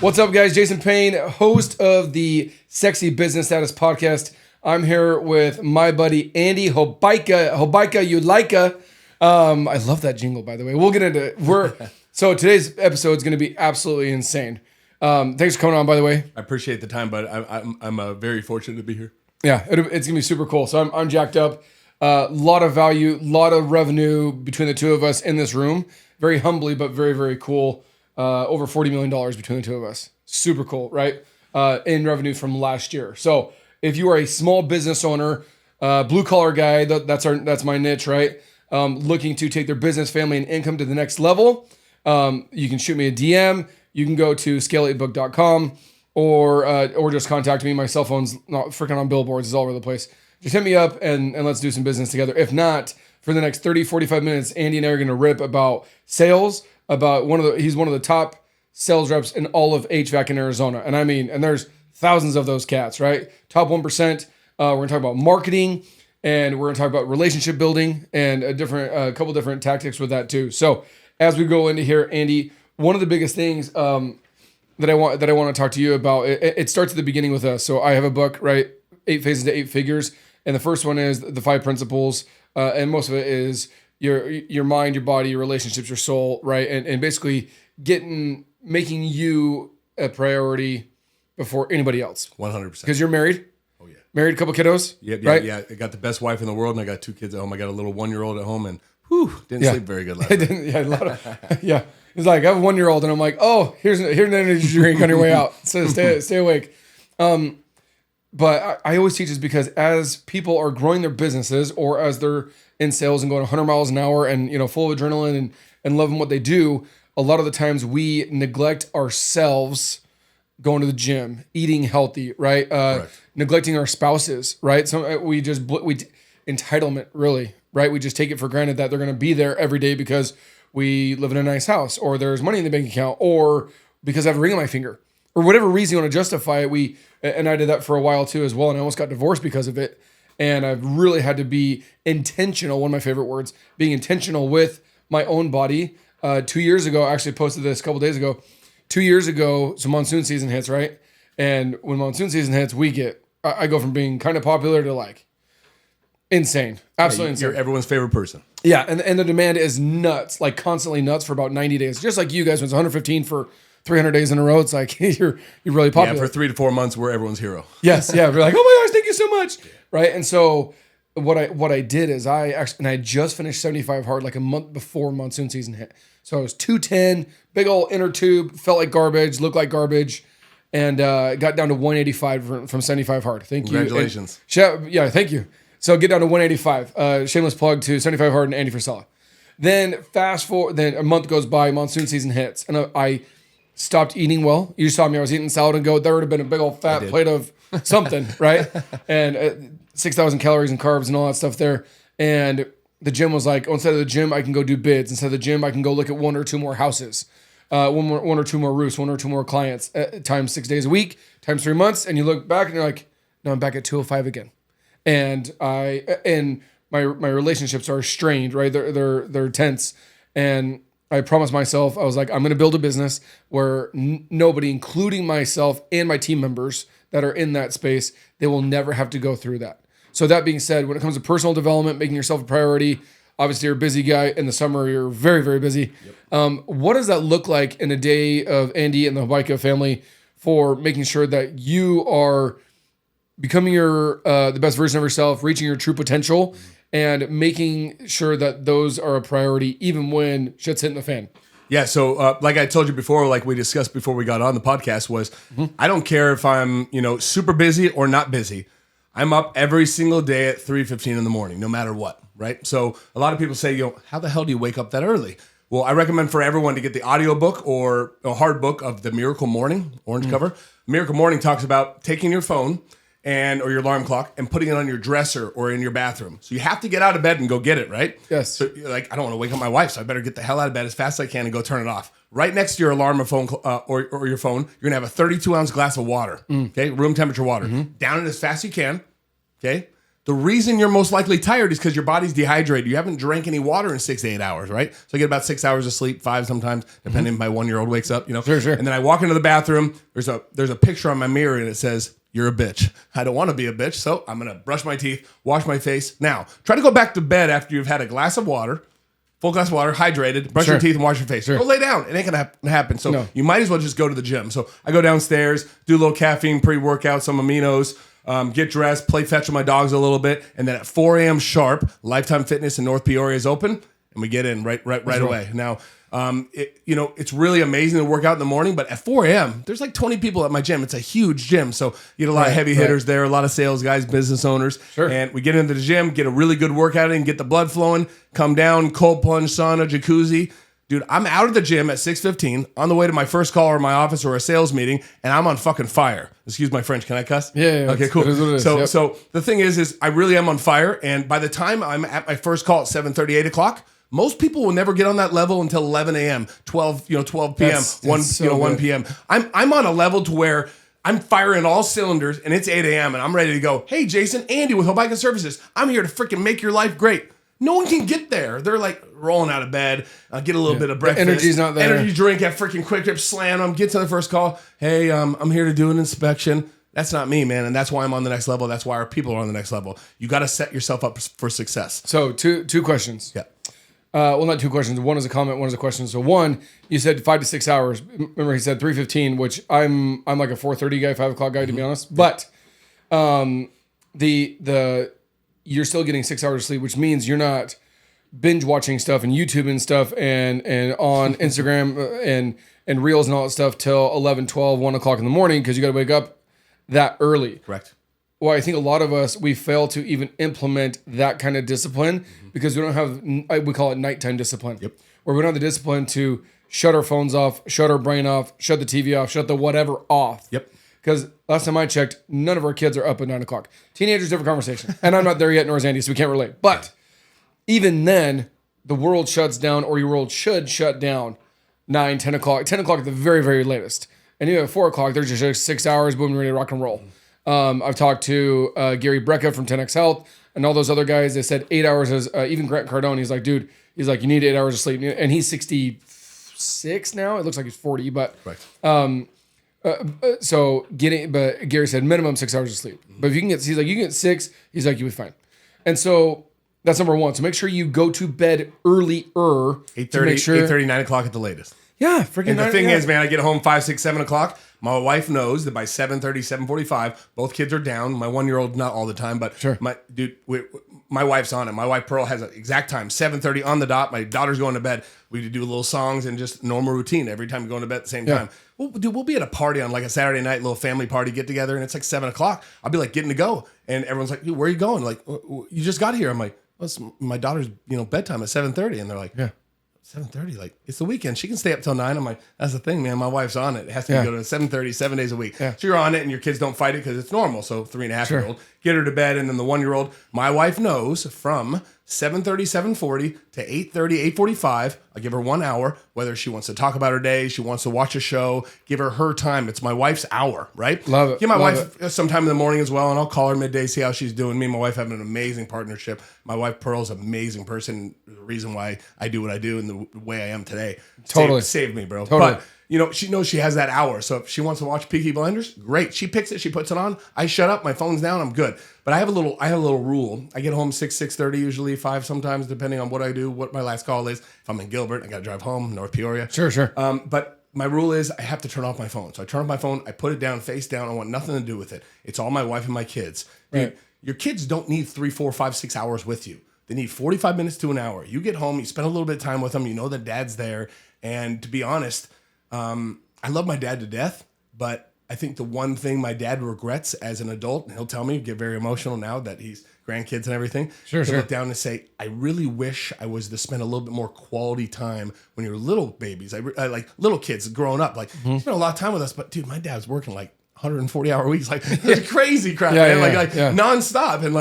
What's up, guys? Jason Payne, host of the Sexy Business Status Podcast. I'm here with my buddy Andy Hobaica. Hobaica, you like-a. I love that jingle, by the way. We'll get into it. So today's episode is going to be absolutely insane. Thanks for coming on, by the way. I appreciate the time, but I'm very fortunate to be here. Yeah, it's going to be super cool. So I'm jacked up. A lot of value, a lot of revenue between the two of us in this room. Very humbly, but very, very cool. Over $40 million between the two of us. Super cool, right? In revenue from last year. So if you are a small business owner, blue collar guy, that's my niche, right? Looking to take their business, family, and income to the next level, you can shoot me a DM. You can go to scale8book.com or just contact me. My cell phone's not freaking on billboards. It's all over the place. Just hit me up and let's do some business together. If not, for the next 30, 45 minutes, Andy and I are going to rip about sales, about he's one of the top sales reps in all of HVAC in Arizona. And there's thousands of those cats, right? Top 1%. We're going to talk about marketing and we're going to talk about relationship building and a couple different tactics with that too. So as we go into here, Andy, one of the biggest things that I want to talk to you about, it starts at the beginning with us. So I have a book, right? 8 Phases to 8 Figures. And the first one is the 5 principles. And most of it is your mind, your body, your relationships, your soul, right? And basically making you a priority before anybody else. 100%. Because you're married. Oh, yeah. Married, a couple kiddos. Yeah. I got the best wife in the world, and I got 2 kids at home. I got a little 1-year-old at home, and didn't sleep very good last night. Yeah. He's like, I have a 1-year-old, and I'm like, oh, here's an energy drink on your way out. So stay awake. But I always teach this because as people are growing their businesses or as they're in sales and going 100 miles an hour and full of adrenaline and loving what they do, a lot of the times we neglect ourselves going to the gym, eating healthy, right? Neglecting our spouses, right? So entitlement, really, right? We just take it for granted that they're going to be there every day because we live in a nice house or there's money in the bank account or because I have a ring on my finger or whatever reason you want to justify it. And I did that for a while too as well. And I almost got divorced because of it. And I've really had to be intentional. One of my favorite words, being intentional with my own body. 2 years ago, I actually posted this a couple days ago. 2 years ago, so monsoon season hits, right? And when monsoon season hits, I go from being kind of popular to like insane, absolutely insane. You're everyone's favorite person. Yeah, and the demand is nuts, like constantly nuts for about 90 days. Just like you guys, when it's 115 for 300 days in a row, it's like you're really popular. Yeah, for 3 to 4 months, we're everyone's hero. Yes, yeah, we're like, oh my gosh, thank you so much, right? And so what I did is I just finished 75 hard like a month before monsoon season hit. So I was 210, big old inner tube, felt like garbage, looked like garbage, and got down to 185 from 75 hard. Thank you. Congratulations. Yeah, thank you. So get down to 185. Shameless plug to 75 hard and Andy Frisella. Then fast forward, then a month goes by, monsoon season hits, and I stopped eating well. You saw me, I was eating salad and goat. There would have been a big old fat plate of something, right? And 6,000 calories and carbs and all that stuff there. And the gym was like, instead of the gym, I can go do bids. Instead of the gym, I can go look at 1 or 2 more houses, one or two more roofs, 1 or 2 more clients, times 6 days a week, times 3 months. And you look back and you're like, no, I'm back at 205 again. And my relationships are strained, right? They're tense. And I promised myself, I was like, I'm going to build a business where nobody, including myself and my team members that are in that space, they will never have to go through that. So that being said, when it comes to personal development, making yourself a priority, obviously you're a busy guy. In the summer, you're very, very busy. Yep. What does that look like in a day of Andy and the Hobaica family for making sure that you are becoming the best version of yourself, reaching your true potential, and making sure that those are a priority even when shit's hitting the fan? Yeah, so like I told you before, like we discussed before we got on the podcast, was I don't care if I'm super busy or not busy. I'm up every single day at 3:15 in the morning, no matter what, right? So a lot of people say, how the hell do you wake up that early? Well, I recommend for everyone to get the audiobook or a hard book of The Miracle Morning, orange cover. Miracle Morning talks about taking your phone or your alarm clock and putting it on your dresser or in your bathroom. So you have to get out of bed and go get it, right? Yes. So you're like, I don't want to wake up my wife, so I better get the hell out of bed as fast as I can and go turn it off. Right next to your alarm or phone or your phone, you're going to have a 32-ounce glass of water, okay? Room temperature water. Down it as fast as you can, okay? The reason you're most likely tired is because your body's dehydrated. You haven't drank any water in 6 to 8 hours, right? So I get about 6 hours of sleep, 5 sometimes, depending if my 1-year-old wakes up, Sure. And then I walk into the bathroom. There's a picture on my mirror and it says, "You're a bitch." I don't want to be a bitch, so I'm going to brush my teeth, wash my face. Now, try to go back to bed after you've had a glass of water, full glass of water, hydrated, brush your teeth and wash your face. Go lay down. It ain't going to happen. So you might as well just go to the gym. So I go downstairs, do a little caffeine pre-workout, some aminos, get dressed, play fetch with my dogs a little bit, and then at 4 a.m. sharp, Lifetime Fitness in North Peoria is open, and we get in right away. Now, it's really amazing to work out in the morning, but at 4 a.m., there's like 20 people at my gym. It's a huge gym, so you get a lot of heavy hitters there, a lot of sales guys, business owners, and we get into the gym, get a really good workout in, get the blood flowing, come down, cold plunge, sauna, jacuzzi. Dude, I'm out of the gym at 6:15 on the way to my first call or my office or a sales meeting, and I'm on fucking fire. Excuse my French. Can I cuss? Yeah. Okay, cool. It is what it is. So the thing is I really am on fire, and by the time I'm at my first call at 7:30, 8 o'clock, most people will never get on that level until 11 a.m., 12 p.m., 1 p.m. I'm on a level to where I'm firing all cylinders, and it's 8 a.m., and I'm ready to go. Hey, Jason, Andy with Hobaica Services. I'm here to freaking make your life great. No one can get there. They're like rolling out of bed, get a little bit of breakfast. The energy's not there. Energy drink at freaking Quick Trip, slam them, get to the first call. Hey, I'm here to do an inspection. That's not me, man. And that's why I'm on the next level. That's why our people are on the next level. You got to set yourself up for success. So two questions. Yeah. Well, not two questions. One is a comment, one is a question. So one, you said 5 to 6 hours. Remember, he said 3:15, which I'm like a 4:30 guy, 5 o'clock guy, to be honest. But you're still getting 6 hours of sleep, which means you're not binge watching stuff and YouTube and stuff and on Instagram and Reels and all that stuff till 11, 12, 1 o'clock in the morning because you got to wake up that early. Correct. Well, I think a lot of us, we fail to even implement that kind of discipline because we don't have, we call it nighttime discipline. Yep. Where we don't have the discipline to shut our phones off, shut our brain off, shut the TV off, shut the whatever off. Yep. Because last time I checked, none of our kids are up at 9 o'clock. Teenagers, different conversation. And I'm not there yet, nor is Andy, so we can't relate. But even then, the world shuts down, or your world should shut down 9, 10 o'clock, 10 o'clock at the very, very latest. And even at 4 o'clock, there's just 6 hours, boom, ready to rock and roll. I've talked to Gary Brecka from 10X Health and all those other guys. They said 8 hours is, even Grant Cardone, he's like, dude, you need 8 hours of sleep. And he's 66 now. It looks like he's 40, but Right. but Gary said minimum 6 hours of sleep. But if you can get, he's like, you can get 6, he's like, you'll be fine. And so that's number one. So make sure you go to bed earlier. 8:30, 9 o'clock at the latest. Yeah, freaking. And the thing is, man, I get home 5, 6, 7 o'clock. My wife knows that by 7:30, 7:45, both kids are down. My 1-year-old, not all the time, but Sure. my wife's on it. My wife Pearl has an exact time, 7:30 on the dot. My daughter's going to bed. We do little songs and just normal routine every time we go to bed at the same time. We'll be at a party on like a Saturday night, little family party, get together, and it's like 7 o'clock. I'll be like getting to go, and everyone's like, "Dude, where are you going?" Like, you just got here. I'm like, well, it's my daughter's bedtime at 7:30, and they're like, Yeah. 7:30, like it's the weekend. She can stay up till 9. I'm like, that's the thing, man. My wife's on it. It has to go to 7:30, 7 days a week. Yeah. So you're on it, and your kids don't fight it because it's normal. So 3.5-year-old, get her to bed, and then the 1-year-old. My wife knows from 7:30, 7:40 to 8:30, 8:45. I give her 1 hour, whether she wants to talk about her day, she wants to watch a show. Give her time. It's my wife's hour, right? Love it. Give my Love wife sometime in the morning as well, and I'll call her midday, see how she's doing. Me and my wife have an amazing partnership. My wife Pearl's an amazing person. The reason why I do what I do and the way I am today. Totally. Saved me, bro. Totally. But she knows she has that hour. So if she wants to watch Peaky Blinders, great. She picks it, she puts it on. I shut up, my phone's down, I'm good. But I have a little rule. I get home 6:30, usually 5 sometimes, depending on what I do, what my last call is. If I'm in Gilbert, I gotta drive home, North Peoria. Sure. But my rule is I have to turn off my phone. So I turn off my phone, I put it down, face down. I want nothing to do with it. It's all my wife and my kids. Dude, Right. your kids don't need 3, 4, 5, 6 hours with you. They need 45 minutes to an hour. You get home, you spend a little bit of time with them. You know that dad's there. And to be honest, I love my dad to death, but I think the one thing my dad regrets as an adult, and he'll tell me, get very emotional now that he's grandkids and everything. Sure. Look down and say, I really wish I was to spend a little bit more quality time when you're little babies. I like little kids growing up, like spend a lot of time with us. But dude, my dad's working like 140-hour weeks, like it's crazy crap, man. Nonstop, and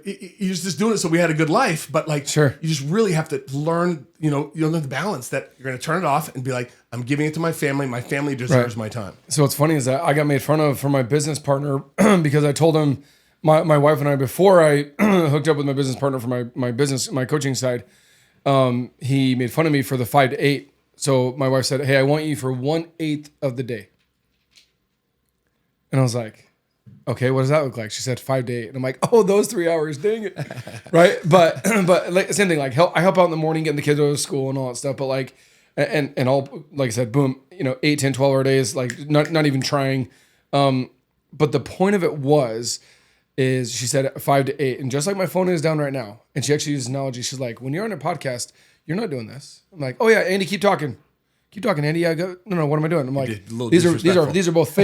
he was just doing it so we had a good life. But you just really have to learn, the balance that you're going to turn it off and be like, I'm giving it to my family. My family deserves my time. So what's funny is that I got made fun of from my business partner because I told him my wife and I, before I hooked up with my business partner for my coaching side, he made fun of me for the 5 to 8. So my wife said, "Hey, I want you for 1/8 of the day." And I was like, "Okay, what does that look like?" She said 5 to 8. And I'm like, "Oh, those 3 hours, dang it." Right. But like, same thing, like I help out in the morning, getting the kids out of school and all that stuff. But like, and all, like I said, boom, 8, 10, 12 hour days, like not even trying. But the point of it is she said 5 to 8. And just like my phone is down right now, and she actually used an analogy. She's like, when you're on a podcast, you're not doing this. I'm like, "Oh yeah, Andy, keep talking. Keep talking, Andy." Yeah, go. No, what am I doing? I'm like, these are both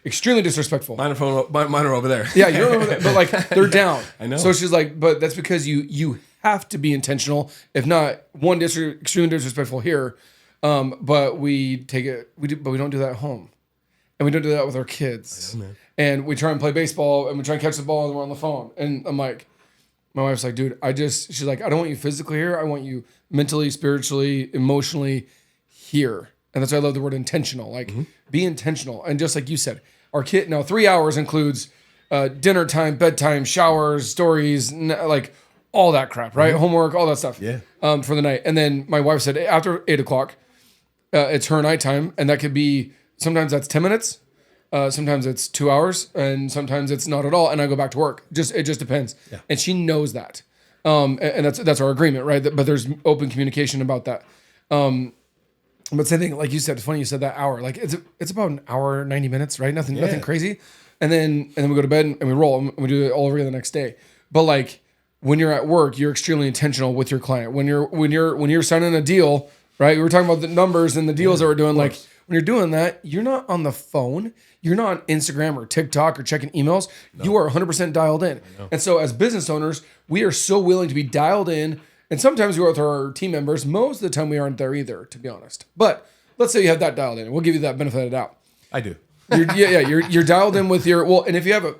extremely disrespectful. Mine are over there. Yeah, you're over there, but like they're down. I know. So she's like, but that's because you have to be intentional. If not, extremely disrespectful here. But we take it. But we don't do that at home, and we don't do that with our kids. I know, man. And we try and play baseball, and we try and catch the ball, and we're on the phone. And I'm like, my wife's like, "Dude, she's like, I don't want you physically here. I want you mentally, spiritually, emotionally here." And that's why I love the word intentional. Like, be intentional. And just like you said, our kid, now 3 hours includes dinner time, bedtime, showers, stories, like all that crap, right? Homework, all that stuff. Yeah. For the night. And then my wife said after 8 o'clock, it's her nighttime. And that could be, sometimes that's 10 minutes. Sometimes it's 2 hours, and sometimes it's not at all. And I go back to work. It just depends. Yeah. And she knows that. And that's our agreement, right? But there's open communication about that. But same thing, like you said, it's funny you said that hour. Like it's about an hour, 90 minutes, right? Nothing crazy. And then we go to bed and we roll and we do it all over again the next day. But like when you're at work, you're extremely intentional with your client. When you're signing a deal, right? We were talking about the numbers and the deals that we're doing. Like when you're doing that, you're not on the phone. You're not on Instagram or TikTok or checking emails. No. You are 100% dialed in. And so as business owners, we are so willing to be dialed in. And sometimes we are with our team members. Most of the time we aren't there either, to be honest. But let's say you have that dialed in. We'll give you that benefit of the doubt. I do. You're dialed in with and if you have a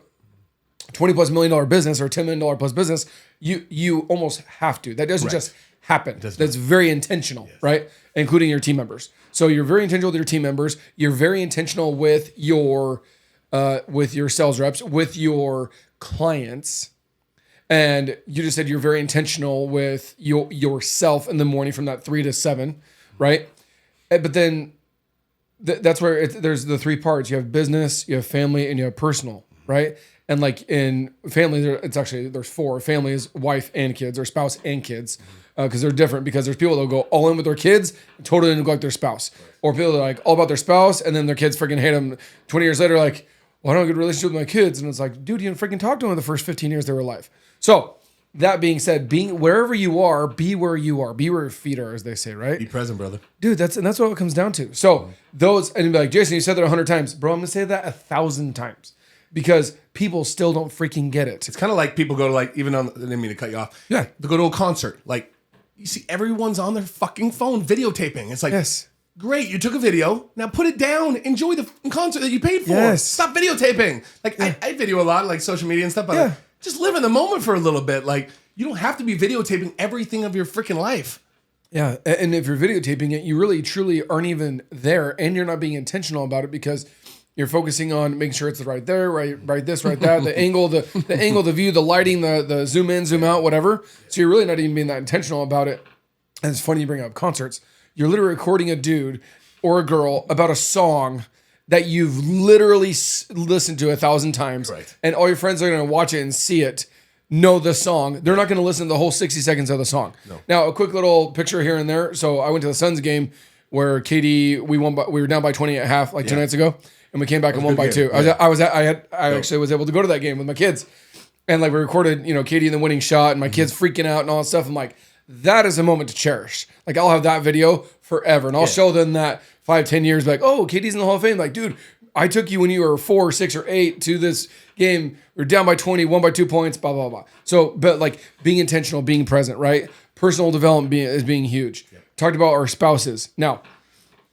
$20+ million business or $10 million plus business, you almost have to. That doesn't just happen. That's very intentional, right? Including your team members. So you're very intentional with your team members. You're very intentional with your sales reps, with your clients. And you just said you're very intentional with yourself in the morning from that 3 to 7, right? But then that's where there's the 3 parts. You have business, you have family, and you have personal, right? And like in family, there's 4. Family is wife and kids, or spouse and kids, because they're different. Because there's people that go all in with their kids and totally neglect their spouse, or people that are like all about their spouse and then their kids freaking hate them. 20 years later, like, well, I don't have a good relationship with my kids, and it's like, dude, you didn't freaking talk to them the first 15 years they were alive. So that being said, being wherever you are, be where you are, be where your feet are, as they say, right? Be present, brother. Dude, that's what it comes down to. So those, and you'd be like, Jason, you said that 100 times. Bro, I'm going to say that 1,000 times because people still don't freaking get it. It's kind of like people go to I didn't mean to cut you off. Yeah. They go to a concert. Like, you see everyone's on their fucking phone videotaping. It's like, yes. Great, you took a video. Now put it down. Enjoy the concert that you paid for. Yes. Stop videotaping. Like, I video a lot, like social media and stuff, but like, just live in the moment for a little bit. Like, you don't have to be videotaping everything of your freaking life. Yeah, and if you're videotaping it, you really, truly aren't even there, and you're not being intentional about it because you're focusing on making sure it's right there, right this, right that, the angle, the view, the lighting, the zoom in, zoom out, whatever. So you're really not even being that intentional about it. And it's funny you bring up concerts. You're literally recording a dude or a girl about a song that you've literally listened to 1,000 times, right. And all your friends are going to watch it and see it, know the song. They're not going to listen to the whole 60 seconds of the song. No. Now, a quick little picture here and there. So I went to the Suns game where KD, we were down by 20 at half 2 nights ago, and we came back and won by 2. Yeah. I actually was able to go to that game with my kids, and like we recorded, KD in the winning shot, and my kids freaking out and all that stuff. I'm like, that is a moment to cherish. Like, I'll have that video forever, and I'll show them that 5-10 years, like, oh, KD's in the Hall of Fame. Like, dude, I took you when you were 4, 6, or 8 to this game. We were down by 20, won by 2 points, blah, blah, blah. So, but like being intentional, being present, right? Personal development is being huge. Yeah. Talked about our spouses. Now,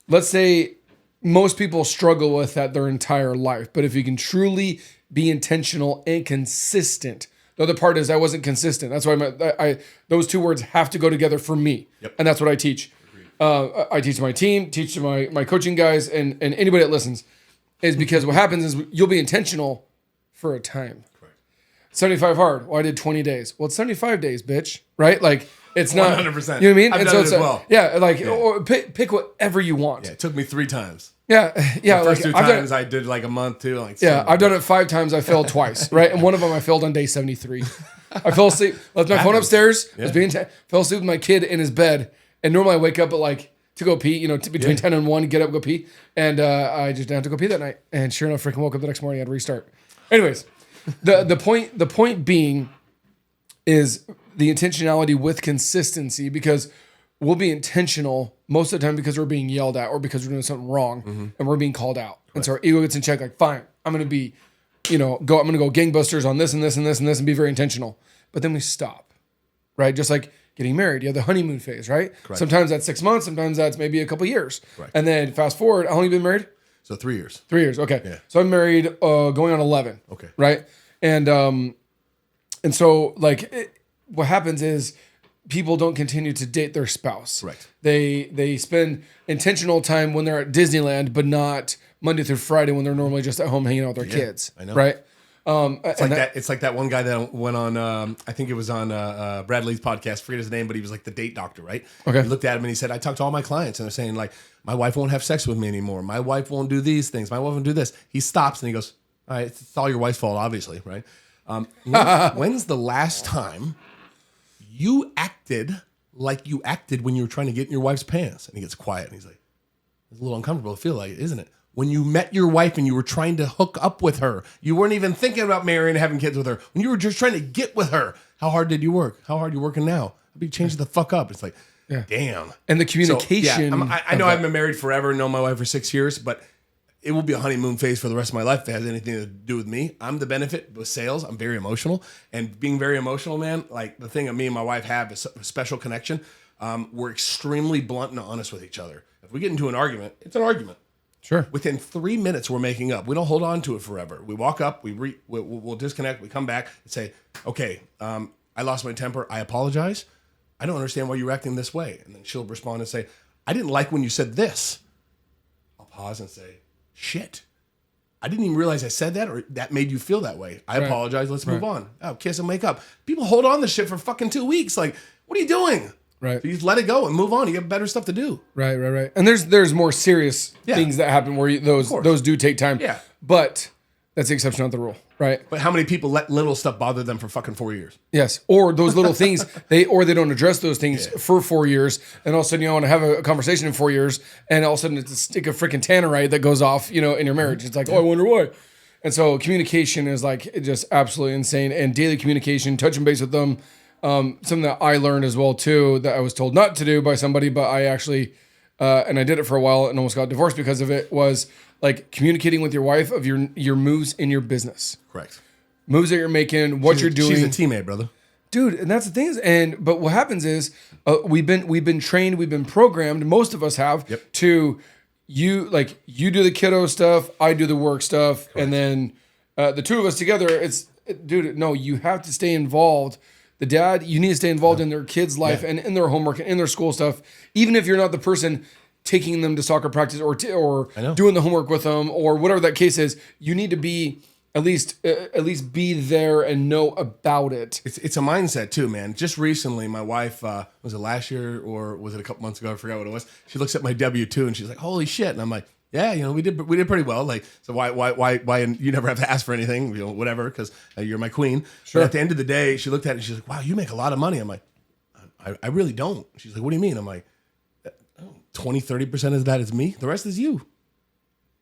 let's say most people struggle with that their entire life, but if you can truly be intentional and consistent. The other part is I wasn't consistent. That's why those 2 words have to go together for me. Yep. And that's what I teach. I teach my team, teach my coaching guys, and anybody that listens, is because what happens is you'll be intentional for a time. Correct. 75 hard. Well, I did 20 days. Well, it's 75 days, bitch. Right? Like, it's not 100%. You know what I mean? I've And done so it it's as well. Yeah, like or pick whatever you want. Yeah, it took me 3 times. Yeah. The Like, first 2 times I did like a month too. Like, yeah, I've done it 5 times. I failed twice, right? And one of them I failed on day 73. I fell asleep, left my phone upstairs, was fell asleep with my kid in his bed. And normally I wake up at like to go pee, between 10 and 1, get up, go pee. And I just didn't have to go pee that night. And sure enough, freaking woke up the next morning, I had to restart. Anyways, the point being is the intentionality with consistency, because we'll be intentional most of the time because we're being yelled at or because we're doing something wrong and we're being called out. And so our ego gets in check, like, fine, I'm going to be, I'm going to go gangbusters on this and this and this and this and be very intentional. But then we stop, right? Just like getting married, you have the honeymoon phase, right? Correct. Sometimes that's 6 months, sometimes that's maybe a couple years. Correct. And then fast forward, how long have you been married? So 3 years. 3 years, okay. Yeah. So I'm married going on 11. Okay. Right? And so what happens is people don't continue to date their spouse. Right. They spend intentional time when they're at Disneyland, but not Monday through Friday when they're normally just at home hanging out with their kids. I know. Right? It's like that one guy that went on. I think it was on Bradley's podcast. Forget his name, but he was like the date doctor, right? Okay. He looked at him and he said, "I talked to all my clients, and they're saying like, my wife won't have sex with me anymore. My wife won't do these things. My wife won't do this." He stops and he goes, "All right, it's all your wife's fault, obviously, right? When's the last time you acted like you acted when you were trying to get in your wife's pants?" And he gets quiet and he's like, "It's a little uncomfortable to feel like it, isn't it? When you met your wife and you were trying to hook up with her, you weren't even thinking about marrying and having kids with her. When you were just trying to get with her, how hard did you work? How hard are you working now? I'll be changing the fuck up." It's like, damn. And the communication. So, I know I've been married forever, known my wife for 6 years, but it will be a honeymoon phase for the rest of my life if it has anything to do with me. I'm the benefit with sales. I'm very emotional. And being very emotional, man, like the thing that me and my wife have is a special connection. We're extremely blunt and honest with each other. If we get into an argument, it's an argument. Sure. Within 3 minutes, we're making up. We don't hold on to it forever. We walk up, we'll disconnect, we come back and say, "Okay, I lost my temper. I apologize. I don't understand why you're acting this way." And then she'll respond and say, "I didn't like when you said this." I'll pause and say, "Shit. I didn't even realize I said that, or that made you feel that way. I apologize. Let's move on." Oh, kiss and make up. People hold on to shit for fucking 2 weeks. Like, what are you doing? Right. So you just let it go and move on. You have better stuff to do. Right. And there's more serious things that happen where those do take time. Yeah. But that's the exception, not the rule. Right. But how many people let little stuff bother them for fucking 4 years? Yes. Or those little things, they don't address those things for 4 years. And all of a sudden you want to have a conversation in 4 years. And all of a sudden it's a stick of freaking tannerite that goes off, in your marriage. It's like, oh, I wonder why. And so communication is like just absolutely insane. And daily communication, touching base with them. Something that I learned as well too, that I was told not to do by somebody, but I actually, and I did it for a while and almost got divorced because of it, was like communicating with your wife of your moves in your business. Correct. Moves that you're making, what you're doing. She's a teammate, brother. Dude, and that's the thing is, but what happens is we've been trained, we've been programmed, most of us have, to you do the kiddo stuff, I do the work stuff, correct. And then the two of us together, you have to stay involved. The dad, you need to stay involved in their kids' life and in their homework and in their school stuff, even if you're not the person taking them to soccer practice or doing the homework with them or whatever that case is. You need to be at least be there and know about it. It's a mindset too, man. Just recently, my wife, was it last year or was it a couple months ago? I forgot what it was. She looks at my W-2 and she's like, "Holy shit!" And I'm like, "Yeah, we did pretty well. Like, so why? And you never have to ask for anything, whatever, because you're my queen." Sure. But at the end of the day, she looked at it and she's like, "Wow, you make a lot of money." I'm like, I really don't. She's like, "What do you mean?" I'm like, 20-30% of that is me. The rest is you.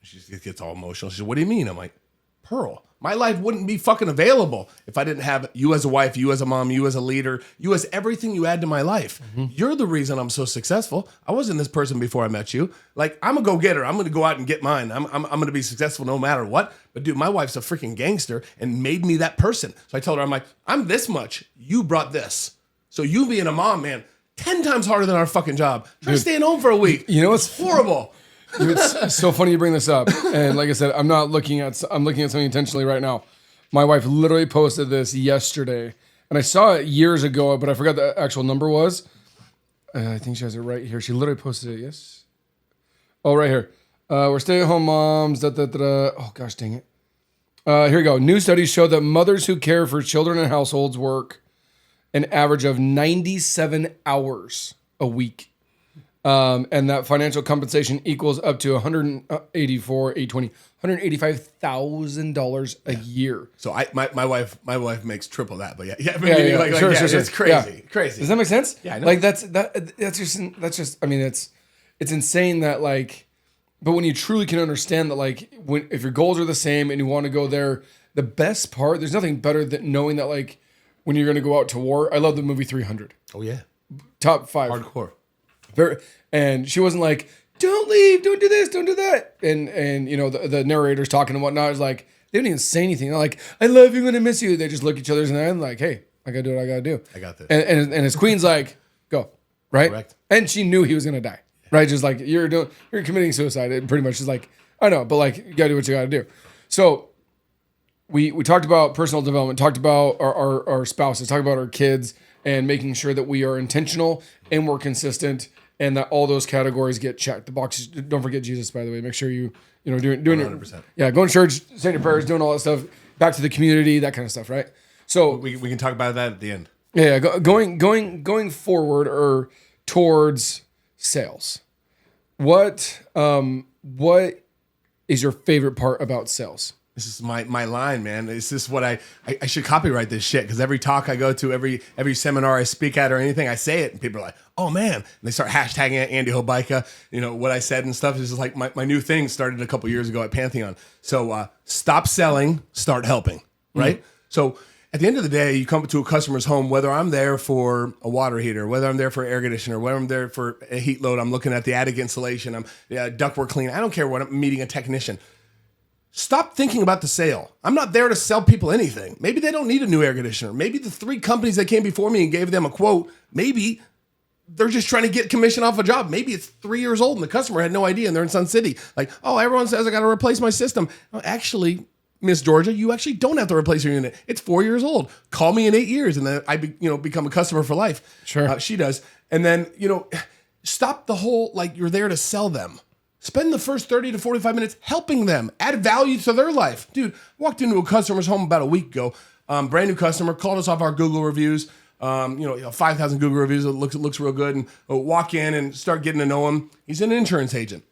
She gets all emotional. She said, "What do you mean?" I'm like, "Pearl, my life wouldn't be fucking available if I didn't have you as a wife, you as a mom, you as a leader, you as everything you add to my life. Mm-hmm. You're the reason I'm so successful. I wasn't this person before I met you. Like, I'm a go-getter. I'm going to go out and get mine. I'm going to be successful no matter what. But dude, my wife's a freaking gangster and made me that person." So I told her, I'm like, "I'm this much. You brought this. So you being a mom, man, 10 times harder than our fucking job. Try staying home for a week. It's horrible." It's so funny you bring this up. And like I said, I'm looking at something intentionally right now. My wife literally posted this yesterday. And I saw it years ago, but I forgot the actual number was. I think she has it right here. She literally posted it, yes? Oh, right here. We're stay-at-home moms. Oh, gosh, dang it. Here we go. New studies show that mothers who care for children and households work an average of 97 hours a week. And that financial compensation equals up to $185,000 a year. So my wife makes triple that, but yeah. Sure. It's crazy. Crazy. Does that make sense? Yeah, I know. Like that's just, I mean, it's insane that like, but when you truly can understand that, like if your goals are the same and you want to go there, the best part, there's nothing better than knowing that like when you're going to go out to war. I love the movie 300. Oh yeah. Top 5. Hardcore. And she wasn't like, don't leave, don't do this, don't do that. And you know, the narrator's talking and whatnot. It's like, they didn't even say anything. They're like, I love you, I'm going to miss you. They just look each other's in the eye and like, hey, I got to do what I got to do. I got this. And his queen's like, go, right? Correct. And she knew he was going to die, right? Just like, you're committing suicide. It pretty much is like, I know, but like, you got to do what you got to do. So we talked about personal development, talked about our spouses, talked about our kids, and making sure that we are intentional and we're consistent, and that all those categories get checked. The boxes. Don't forget Jesus, by the way. Make sure you doing 100%. going to church, saying your prayers, doing all that stuff. Back to the community, that kind of stuff, right? So We can talk about that at the end. yeah, going forward or towards sales. What is your favorite part about sales? This is my line, man. It's just what I should copyright this shit, because every talk I go to, every seminar I speak at or anything, I say it and people are like, oh man. And they start hashtagging it, Andy Hobaica, what I said and stuff. Is just like my new thing started a couple years ago at Pantheon. So stop selling, start helping, right? Mm-hmm. So at the end of the day, you come to a customer's home, whether I'm there for a water heater, whether I'm there for air conditioner, whether I'm there for a heat load, I'm looking at the attic insulation, I'm ductwork cleaning. I don't care what, I'm meeting a technician. Stop thinking about the sale. I'm not there to sell people anything. Maybe they don't need a new air conditioner. Maybe the 3 companies that came before me and gave them a quote, maybe they're just trying to get commission off a job. Maybe it's 3 years old and the customer had no idea and they're in Sun City. Like, oh, everyone says I got to replace my system. Well, actually, Miss Georgia, you actually don't have to replace your unit. It's 4 years old. Call me in 8 years and then I become a customer for life. Sure. She does. And then, stop the whole, like, you're there to sell them. Spend the first 30 to 45 minutes helping them. Add value to their life. Dude, walked into a customer's home about a week ago. Brand new customer, called us off our Google reviews. 5,000 Google reviews. It looks real good. And walk in and start getting to know him. He's an insurance agent.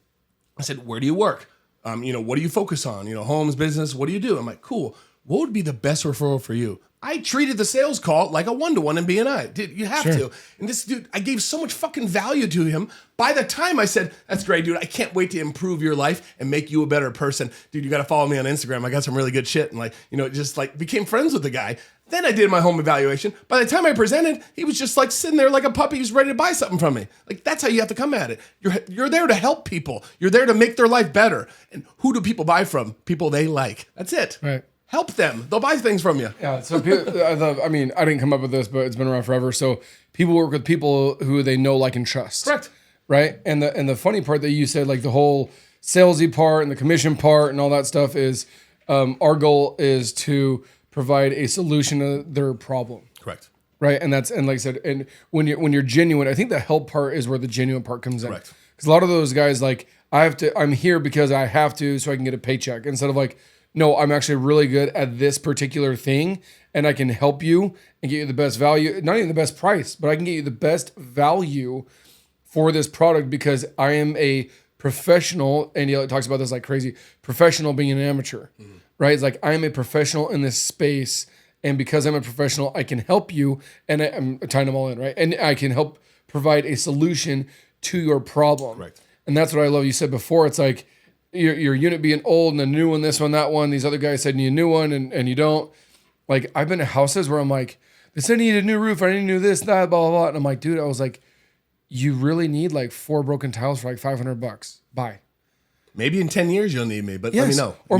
I said, where do you work? What do you focus on? Homes, business, what do you do? I'm like, cool. What would be the best referral for you? I treated the sales call like a 1-to-1 in BNI. Dude, you have to. And this dude, I gave so much fucking value to him. By the time I said, that's great, dude. I can't wait to improve your life and make you a better person. Dude, you got to follow me on Instagram. I got some really good shit. And just became friends with the guy. Then I did my home evaluation. By the time I presented, he was just like sitting there like a puppy who's ready to buy something from me. Like, that's how you have to come at it. You're there to help people. You're there to make their life better. And who do people buy from? People they like. That's it. Right. Help them. They'll buy things from you. Yeah. So I didn't come up with this, but it's been around forever. So people work with people who they know, like, and trust. Correct. Right. And the funny part that you said, like the whole salesy part and the commission part and all that stuff is, our goal is to provide a solution to their problem. Correct. Right. And like I said, and when you're genuine, I think the help part is where the genuine part comes in. Correct. Because a lot of those guys, like, I'm here because I have to, so I can get a paycheck, instead of like, no, I'm actually really good at this particular thing and I can help you and get you the best value, not even the best price, but I can get you the best value for this product because I am a professional. And he talks about this like crazy, professional being an amateur, right? It's like, I'm a professional in this space, and because I'm a professional, I can help you, and I'm tying them all in, right? And I can help provide a solution to your problem. Right. And that's what I love. You said before, it's like, your unit being old and a new one, this one, that one. These other guys said need a new one and you don't. Like, I've been to houses where I'm like, they said I need a new roof, I need this, that, blah, blah, blah. And I'm like, dude, I was like, you really need like 4 broken tiles for like $500. Buy. Maybe in 10 years you'll need me, but yes. let me know. Or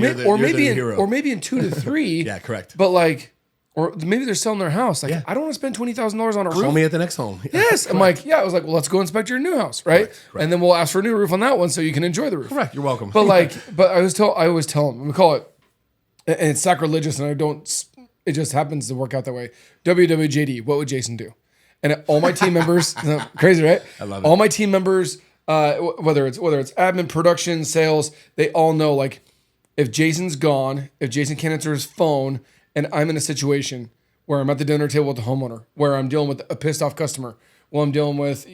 maybe in 2 to 3. Yeah, correct. But like, or maybe they're selling their house. Like, I don't want to spend $20,000 on a roof. Call me at the next home. Yes. I'm like, I was like, well, let's go inspect your new house, right? Correct. And then we'll ask for a new roof on that one so you can enjoy the roof. Correct. You're welcome. But I always tell them, we call it, and it's sacrilegious, and it just happens to work out that way. WWJD, what would Jason do? And all my team members, crazy, right? I love it. All my team members, whether it's admin, production, sales, they all know, like, if Jason's gone, if Jason can't answer his phone, and I'm in a situation where I'm at the dinner table with the homeowner, where I'm dealing with a pissed off customer, well, I'm dealing with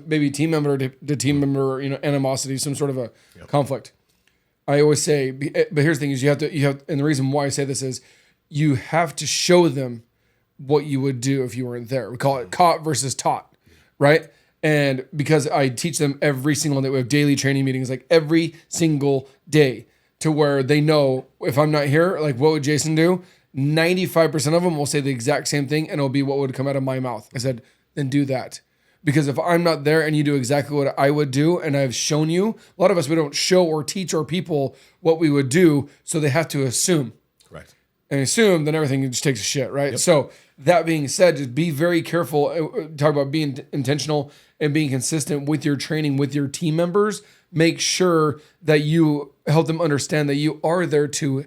maybe team member to team member, animosity, some sort of a conflict. I always say, but here's the thing: is you have, and the reason why I say this is, you have to show them what you would do if you weren't there. We call it caught versus taught, right? And because I teach them every single day, we have daily training meetings, like every single day, to where they know if I'm not here, like what would Jason do? 95% of them will say the exact same thing, and it'll be what would come out of my mouth. I said, then do that. Because if I'm not there and you do exactly what I would do, and I've shown you, a lot of us, we don't show or teach our people what we would do, so they have to assume. Correct. And assume, then everything just takes a shit, right? Yep. So that being said, just be very careful. Talk about being intentional and being consistent with your training with your team members. Make sure that you help them understand that you are there to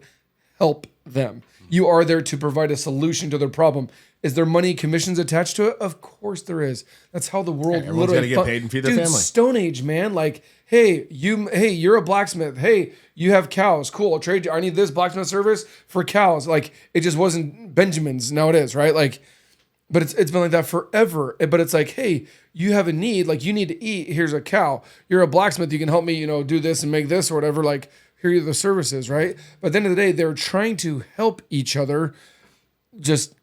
help them. You are there to provide a solution to their problem. Is there money, commissions attached to it? Of course there is. That's how the world everyone's literally got to get paid and feed their family. Stone Age, man. Like, hey, you're a blacksmith. Hey, you have cows. Cool, I'll trade you. I need this blacksmith service for cows. Like, it just wasn't Benjamin's. Now it is, right? Like, but it's been like that forever. But it's like, hey, you have a need. Like, you need to eat. Here's a cow. You're a blacksmith. You can help me, do this and make this or whatever. Like, here are the services, right? But at the end of the day, they're trying to help each other just,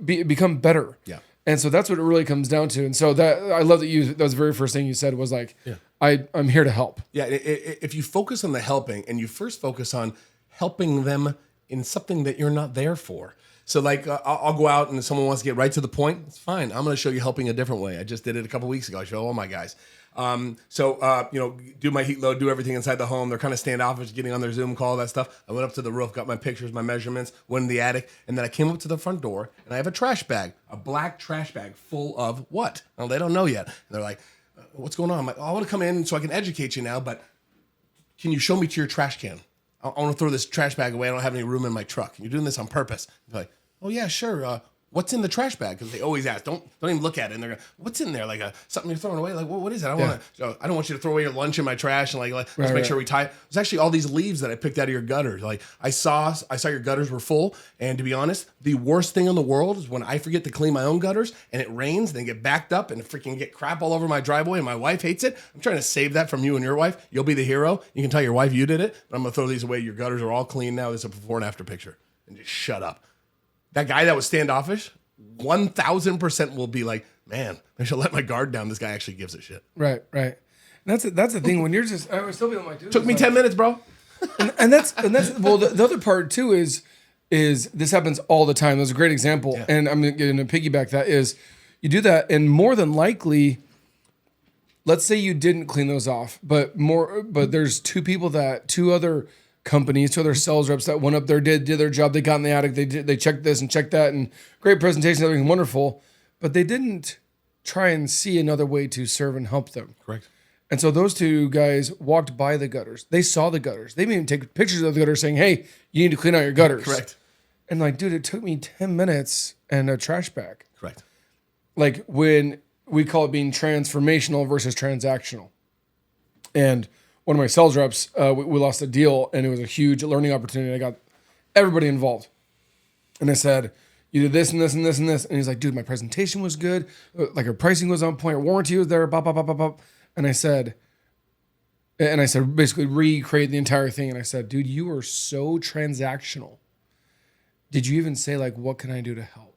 become better. Yeah. And so that's what it really comes down to. And so that I love that was the very first thing you said was like, I'm here to help. Yeah. If you focus on the helping and you first focus on helping them in something that you're not there for. So like I'll go out and someone wants to get right to the point. It's fine. I'm going to show you helping a different way. I just did it a couple weeks ago. I show all my guys. Do my heat load, do everything inside the home. They're kind of standoffish, getting on their Zoom call, that stuff. I went up to the roof, got my pictures, my measurements, went in the attic, and then I came up to the front door, and I have a trash bag, a black trash bag full of what? Well, they don't know yet. And they're like, what's going on? I'm like, I want to come in so I can educate you now, but can you show me to your trash can? I want to throw this trash bag away. I don't have any room in my truck. You're doing this on purpose. They're like, oh, yeah, sure. What's in the trash bag? Because they always ask. Don't even look at it. And they're going, what's in there? Like something you're throwing away? Like, what is it? I don't want you to throw away your lunch in my trash and let's make sure we tie it. There's actually all these leaves that I picked out of your gutters. Like I saw your gutters were full. And to be honest, the worst thing in the world is when I forget to clean my own gutters and it rains, then get backed up and freaking get crap all over my driveway and my wife hates it. I'm trying to save that from you and your wife. You'll be the hero. You can tell your wife you did it, but I'm going to throw these away. Your gutters are all clean now. This is a before and after picture. And just shut up. That guy that was standoffish, 1,000% will be like, man, I should let my guard down. This guy actually gives a shit. Right. And that's the thing when you're just, I was still being like, dude, took me 10 minutes, bro. and that's well, the other part too is this happens all the time. There's a great example, Yeah. and I'm going to piggyback that is you do that, and more than likely, let's say you didn't clean those off, but there's two other companies, two other sales reps that went up there, did their job. They got in the attic. They checked this and checked that, and great presentation, everything wonderful. But they didn't try and see another way to serve and help them. Correct. And so those two guys walked by the gutters. They saw the gutters. They didn't even take pictures of the gutters, saying, "Hey, you need to clean out your gutters." Correct. And like, dude, it took me 10 minutes and a trash bag. Correct. Like when we call it being transformational versus transactional, and one of my sales reps, we lost a deal, and it was a huge learning opportunity. I got everybody involved. And I said, you did this and this and this and this. And he's like, dude, my presentation was good. Like, our pricing was on point. Our warranty was there. Bop, bop, bop, bop, bop. And I said, basically recreate the entire thing. And I said, dude, you are so transactional. Did you even say, like, what can I do to help?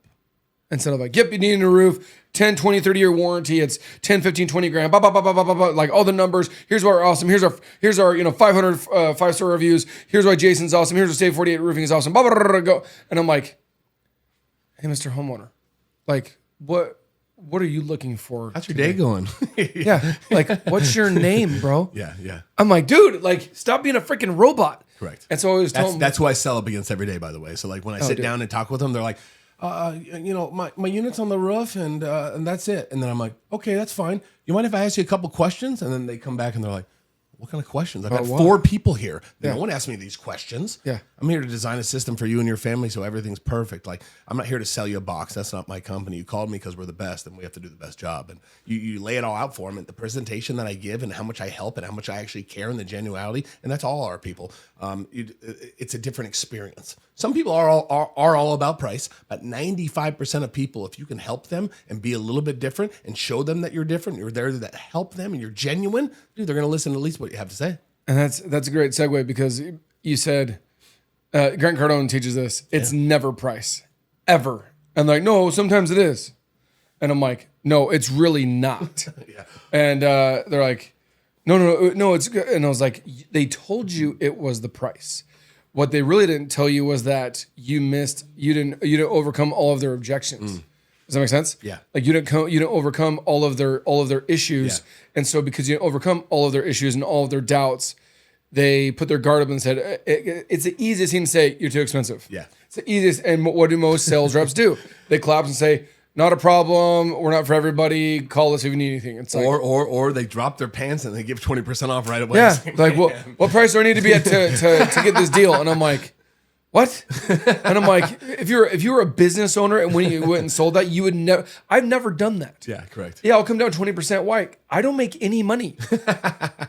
Instead of like, yep, you need a roof, 10, 20, 30-year warranty. It's 10, 15, 20 grand, blah, blah, blah, blah, blah, blah, blah. Like all the numbers. Here's why we're awesome. Here's our 500 5-star reviews. Here's why Jason's awesome. Here's why Save 48 Roofing is awesome. Blah, blah, blah, blah, go. And I'm like, hey, Mr. Homeowner, like, what are you looking for? How's your day going? Yeah. Like, what's your name, bro? Yeah. I'm like, dude, like, stop being a freaking robot. Correct. And so I always tell them. That's who I sell up against every day, by the way. So like when I sit down and talk with them, they're like, my unit's on the roof and that's it. And then I'm like, okay, that's fine. You mind if I ask you a couple questions? And then they come back and they're like, What kind of questions? I've got what? 4 people here. Yeah. No one asked me these questions. Yeah. I'm here to design a system for you and your family so everything's perfect. Like, I'm not here to sell you a box. That's not my company. You called me because we're the best and we have to do the best job. And you lay it all out for them. And the presentation that I give and how much I help and how much I actually care and the genuality, and that's all our people. It's a different experience. Some people are all about price, but 95% of people, if you can help them and be a little bit different and show them that you're different, you're there to help them and you're genuine, dude, they're going to listen to at least what you have to say. And that's a great segue because you said, Grant Cardone teaches this. It's never price, ever. And like, no, sometimes it is. And I'm like, no, it's really not. Yeah. And they're like, no, it's good. And I was like, they told you it was the price. What they really didn't tell you was that you didn't overcome all of their objections. Does that make sense? Yeah. Like you didn't overcome all of their issues. Yeah. And so because you didn't overcome all of their issues and all of their doubts, they put their guard up and said, it's the easiest thing to say, you're too expensive. Yeah. It's the easiest. And what do most sales reps do? They collapse and say, not a problem. We're not for everybody. Call us if you need anything. It's like, or they drop their pants and they give 20% off right away. yeah. Like, what price do I need to be at to get this deal? And I'm like, what? And I'm like, if you were a business owner and when you went and sold that, you would never. I've never done that. Yeah, correct. Yeah, I'll come down 20%. Why? I don't make any money.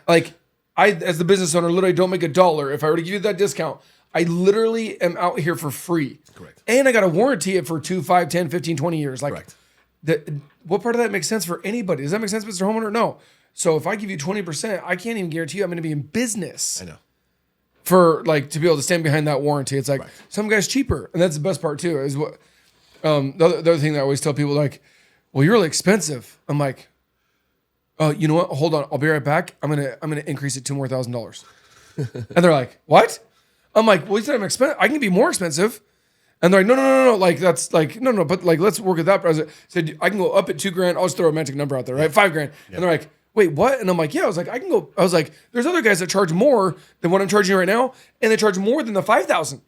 Like I, as the business owner, literally don't make $1. If I were to give you that discount, I literally am out here for free. Correct. And I got to warranty it for 2, 5, 10, 15, 20 years. Like, Correct. What part of that makes sense for anybody? Does that make sense, Mr. Homeowner? No. So if I give you 20%, I can't even guarantee you I'm going to be in business. I know. For like to be able to stand behind that warranty. It's like Right. some guy's cheaper. And that's the best part too, is what the other thing that I always tell people, like, well, you're really expensive. I'm like, oh, you know what? Hold on. I'll be right back. I'm gonna increase it $2,000 more. And they're like, what? I'm like, well, you said I'm expensive. I can be more expensive. And they're like, no. Like, that's like, no, but like, let's work with that. But I said, I can go up at $2,000. I'll just throw a magic number out there, right? $5,000. Yeah. And they're like, wait, what? And I'm like, yeah. I was like, I can go. I was like, there's other guys that charge more than what I'm charging you right now. And they charge more than the 5,000.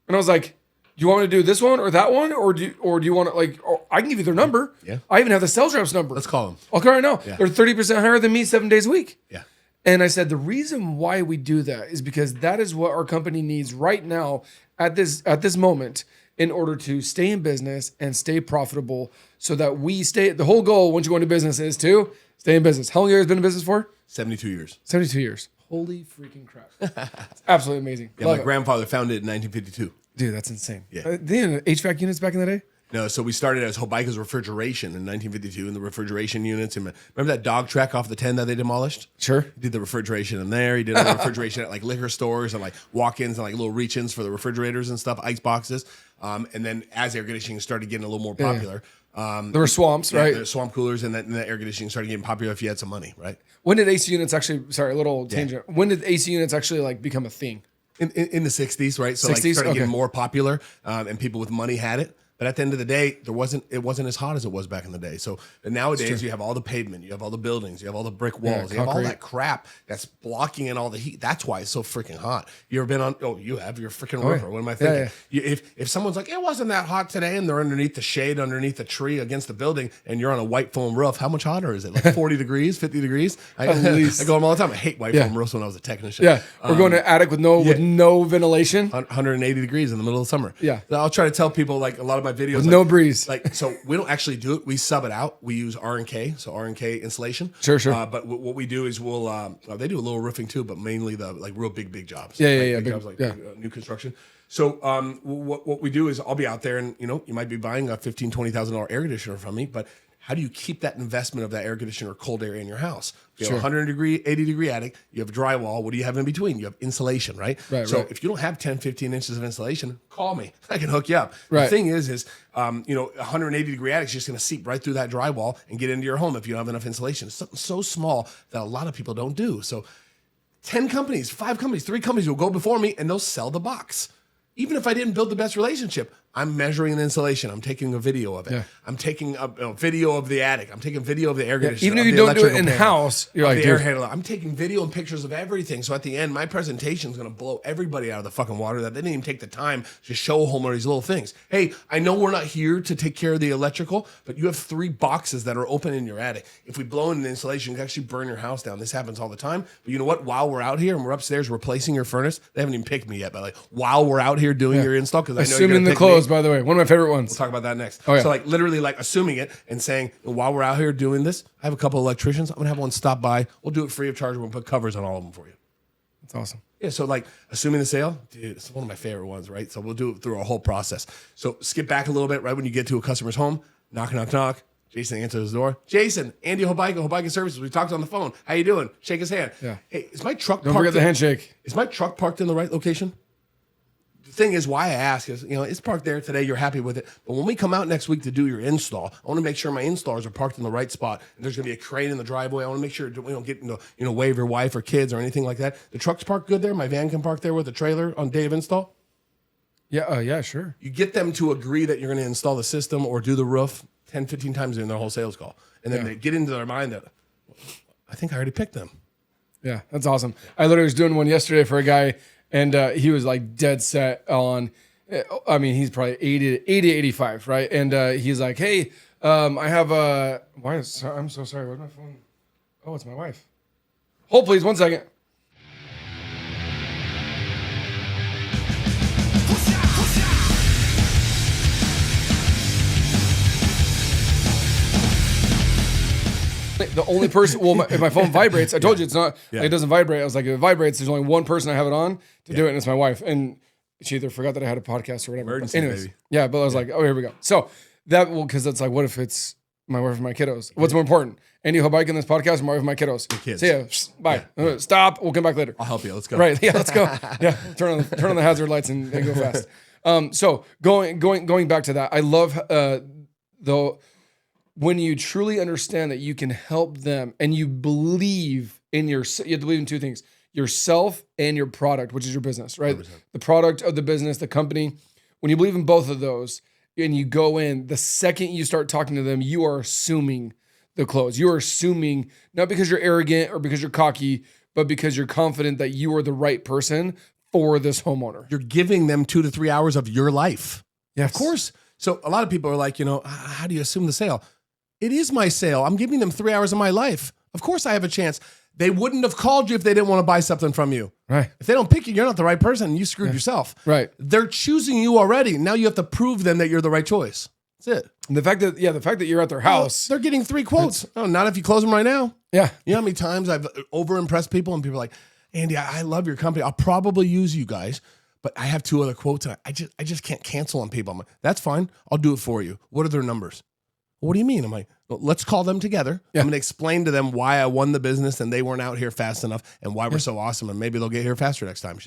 And I was like, do you want me to do this one or that one? Or do you want to like, I can give you their number. Yeah. I even have the sales rep's number. Let's call them. I'll call right now. Yeah. They're 30% higher than me 7 days a week. Yeah. And I said, the reason why we do that is because that is what our company needs right now at this moment in order to stay in business and stay profitable so that we stay. The whole goal once you go into business is to stay in business. How long have you guys been in business for? 72 years. 72 years. Holy freaking crap. It's absolutely amazing. Yeah, Love my it. grandfather founded it in 1952. Dude, that's insane. Yeah. They had HVAC units back in the day? No, so we started as Hobaica's refrigeration in 1952 in the refrigeration units. And remember that dog track off the 10 that they demolished? Sure. He did the refrigeration in there. He did the refrigeration at like liquor stores and like walk-ins and like little reach-ins for the refrigerators and stuff, ice boxes. And then as air conditioning started getting a little more popular. There were swamps, right? There were swamp coolers and then the air conditioning started getting popular if you had some money, right? When did AC units actually, sorry, a little tangent. When did AC units actually like become a thing? In the 60s, right? So 60s? like started Okay. getting more popular and people with money had it. But at the end of the day, it wasn't as hot as it was back in the day. So nowadays you have all the pavement, you have all the buildings, you have all the brick walls, you have all concrete. that crap that's blocking in all the heat. That's why it's so freaking hot. You ever been on? Oh, you have. You're a freaking roofer. What am I thinking? If someone's like, it wasn't that hot today, and they're underneath the shade, underneath the tree, against the building, and you're on a white foam roof, how much hotter is it? Like 40 degrees, 50 degrees? At least. I go them all the time. I hate white foam roofs when I was a technician. Yeah. We're going to attic with no ventilation. 180 degrees in the middle of summer. Yeah. So I'll try to tell people like a lot of my videos. With like, no breeze. Like, so we don't actually do it. We sub it out. We use R&K, so R&K insulation. Sure. But what we do is we'll, they do a little roofing too, but mainly the like real big jobs. Yeah. Big jobs like new construction. So what we do is I'll be out there and, you might be buying a $15,000, $20,000 air conditioner from me, but how do you keep that investment of that air conditioner or cold air in your house? You have a 80 degree attic, you have drywall. What do you have in between? You have insulation, right? So if you don't have 10, 15 inches of insulation, call me. I can hook you up. Right. The thing is 180 degree attic is just going to seep right through that drywall and get into your home if you don't have enough insulation. It's something so small that a lot of people don't do. So 10 companies, 5 companies, 3 companies will go before me and they'll sell the box. Even if I didn't build the best relationship, I'm measuring the insulation. I'm taking a video of it. Yeah. I'm taking a video of the attic. I'm taking video of the air conditioner. Even if of you the don't do it electrical in panel, house, you're of like, the air dude, handler. I'm taking video and pictures of everything. So at the end, my presentation is going to blow everybody out of the fucking water that they didn't even take the time to show a homeowner these little things. Hey, I know we're not here to take care of the electrical, but you have 3 boxes that are open in your attic. If we blow in the insulation, you can actually burn your house down. This happens all the time. But you know what? While we're out here and we're upstairs replacing your furnace, they haven't even picked me yet. But like while we're out here doing your install, because I know you're assuming gonna the pick clothes, me. by the way, one of my favorite ones. We'll talk about that next. Oh, yeah. So like literally like assuming it and saying, while we're out here doing this, I have a couple of electricians. I'm gonna have one stop by. We'll do it free of charge. We'll put covers on all of them for you. That's awesome. Yeah, so like assuming the sale, dude, it's one of my favorite ones, right? So we'll do it through a whole process. So skip back a little bit, right when you get to a customer's home, knock, knock, knock. Jason answers the door. Jason, Andy Hobaica Services. We talked on the phone. How you doing? Shake his hand. Yeah. Hey, is my truck Don't parked forget the handshake. Is my truck parked in the right location? The thing is, why I ask is, it's parked there today. You're happy with it. But when we come out next week to do your install, I want to make sure my installers are parked in the right spot. And there's going to be a crane in the driveway. I want to make sure we don't get into, way of your wife or kids or anything like that. The truck's parked good there. My van can park there with a trailer on day of install. Yeah, yeah, sure. You get them to agree that you're going to install the system or do the roof 10, 15 times in their whole sales call. And then they get into their mind that, I think I already picked them. Yeah, that's awesome. I literally was doing one yesterday for a guy, and he was like dead set on, I mean, he's probably 80 to 85, right? And he's like, hey, I have a, I'm so sorry, where's my phone? Oh, it's my wife. Hold please, 1 second. The only person, if my phone vibrates, I told you it's not, it doesn't vibrate. I was like, if it vibrates, there's only one person I have it on to do it, and it's my wife. And she either forgot that I had a podcast or whatever. Emergency, anyways, baby. yeah, but I was like, oh, here we go. So because it's like, what if it's my wife and my kiddos? What's more important? Andy Hobaica in this podcast or my wife and my kiddos? The kids. See ya. Bye. Stop. We'll come back later. I'll help you. Let's go. Right. Yeah, let's go. Yeah. Turn on the hazard lights and go fast. So going back to that, I love when you truly understand that you can help them and you believe in you have to believe in 2 things: yourself and your product, which is your business, right? 100%. The product of the business, the company. When you believe in both of those and you go in, the second you start talking to them, you are assuming the close. You are assuming, not because you're arrogant or because you're cocky, but because you're confident that you are the right person for this homeowner. You're giving them 2 to 3 hours of your life. Yes. Of course. So a lot of people are like, how do you assume the sale? It is my sale. I'm giving them 3 hours of my life. Of course I have a chance. They wouldn't have called you if they didn't want to buy something from you. Right. If they don't pick you, you're not the right person and you screwed yourself. Right. They're choosing you already. Now you have to prove them that you're the right choice. That's it. And the fact that you're at their house. They're getting 3 quotes. Oh, not if you close them right now. Yeah. You know how many times I've over-impressed people and people are like, Andy, I love your company. I'll probably use you guys, but I have 2 other quotes. I just can't cancel on people. I'm like, that's fine. I'll do it for you. What are their numbers? What do you mean? I'm like, well, let's call them together. Yeah. I'm going to explain to them why I won the business and they weren't out here fast enough and why we're so awesome. And maybe they'll get here faster next time.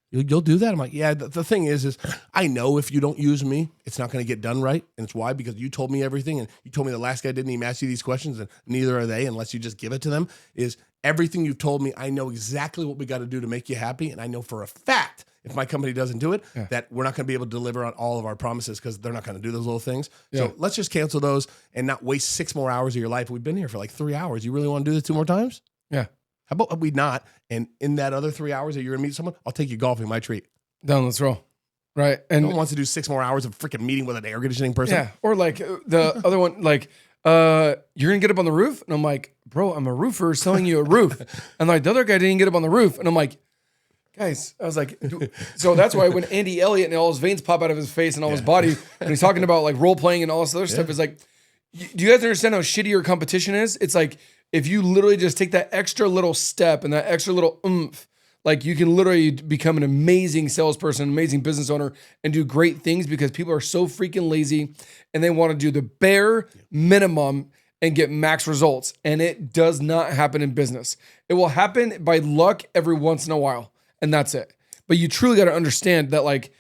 You'll do that? I'm like, yeah, the thing is I know if you don't use me, it's not going to get done right. And it's why? Because you told me everything. And you told me the last guy didn't even ask you these questions, and neither are they unless you just give it to them. Is everything you've told me, I know exactly what we got to do to make you happy. And I know for a fact, if my company doesn't do it, that we're not going to be able to deliver on all of our promises because they're not going to do those little things. Yeah. So let's just cancel those and not waste 6 more hours of your life. We've been here for like 3 hours. You really want to do this 2 more times? Yeah. How about we not? And in that other 3 hours that you're going to meet someone, I'll take you golfing, my treat. Done, let's roll. Right. And no one wants to do 6 more hours of freaking meeting with an air conditioning person. Yeah. Or like the other one, like, you're going to get up on the roof? And I'm like, bro, I'm a roofer selling you a roof. And like the other guy didn't get up on the roof. And I'm like, guys, I was like, so that's why when Andy Elliott and all his veins pop out of his face and all his body, when he's talking about like role playing and all this other stuff, is like, do you guys understand how shitty your competition is? It's like, if you literally just take that extra little step and that extra little oomph, like you can literally become an amazing salesperson, amazing business owner, and do great things because people are so freaking lazy and they want to do the bare minimum and get max results. And it does not happen in business. It will happen by luck every once in a while. And that's it. But you truly got to understand that, like,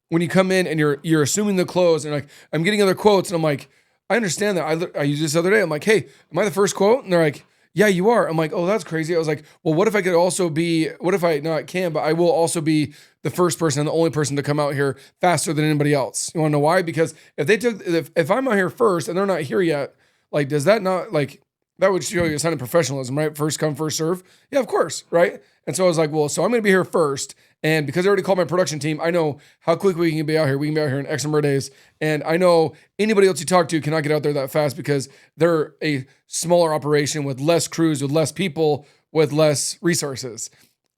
when you come in and you're assuming the close and like, I'm getting other quotes and I'm like, I understand that. I used this the other day. I'm like, hey, am I the first quote? And they're like, yeah, you are. I'm like, oh, that's crazy. I was like, well, what if I could also be, what if I, no, I can, but I will also be the first person and the only person to come out here faster than anybody else. You want to know why? Because if I'm out here first and they're not here yet, like, does that not, like, that would show you a sign of professionalism, right? First come, first serve. Yeah, of course, right? And so I was like, well, so I'm going to be here first. And because I already called my production team, I know how quick we can be out here. We can be out here in X number of days. And I know anybody else you talk to cannot get out there that fast because they're a smaller operation with less crews, with less people, with less resources.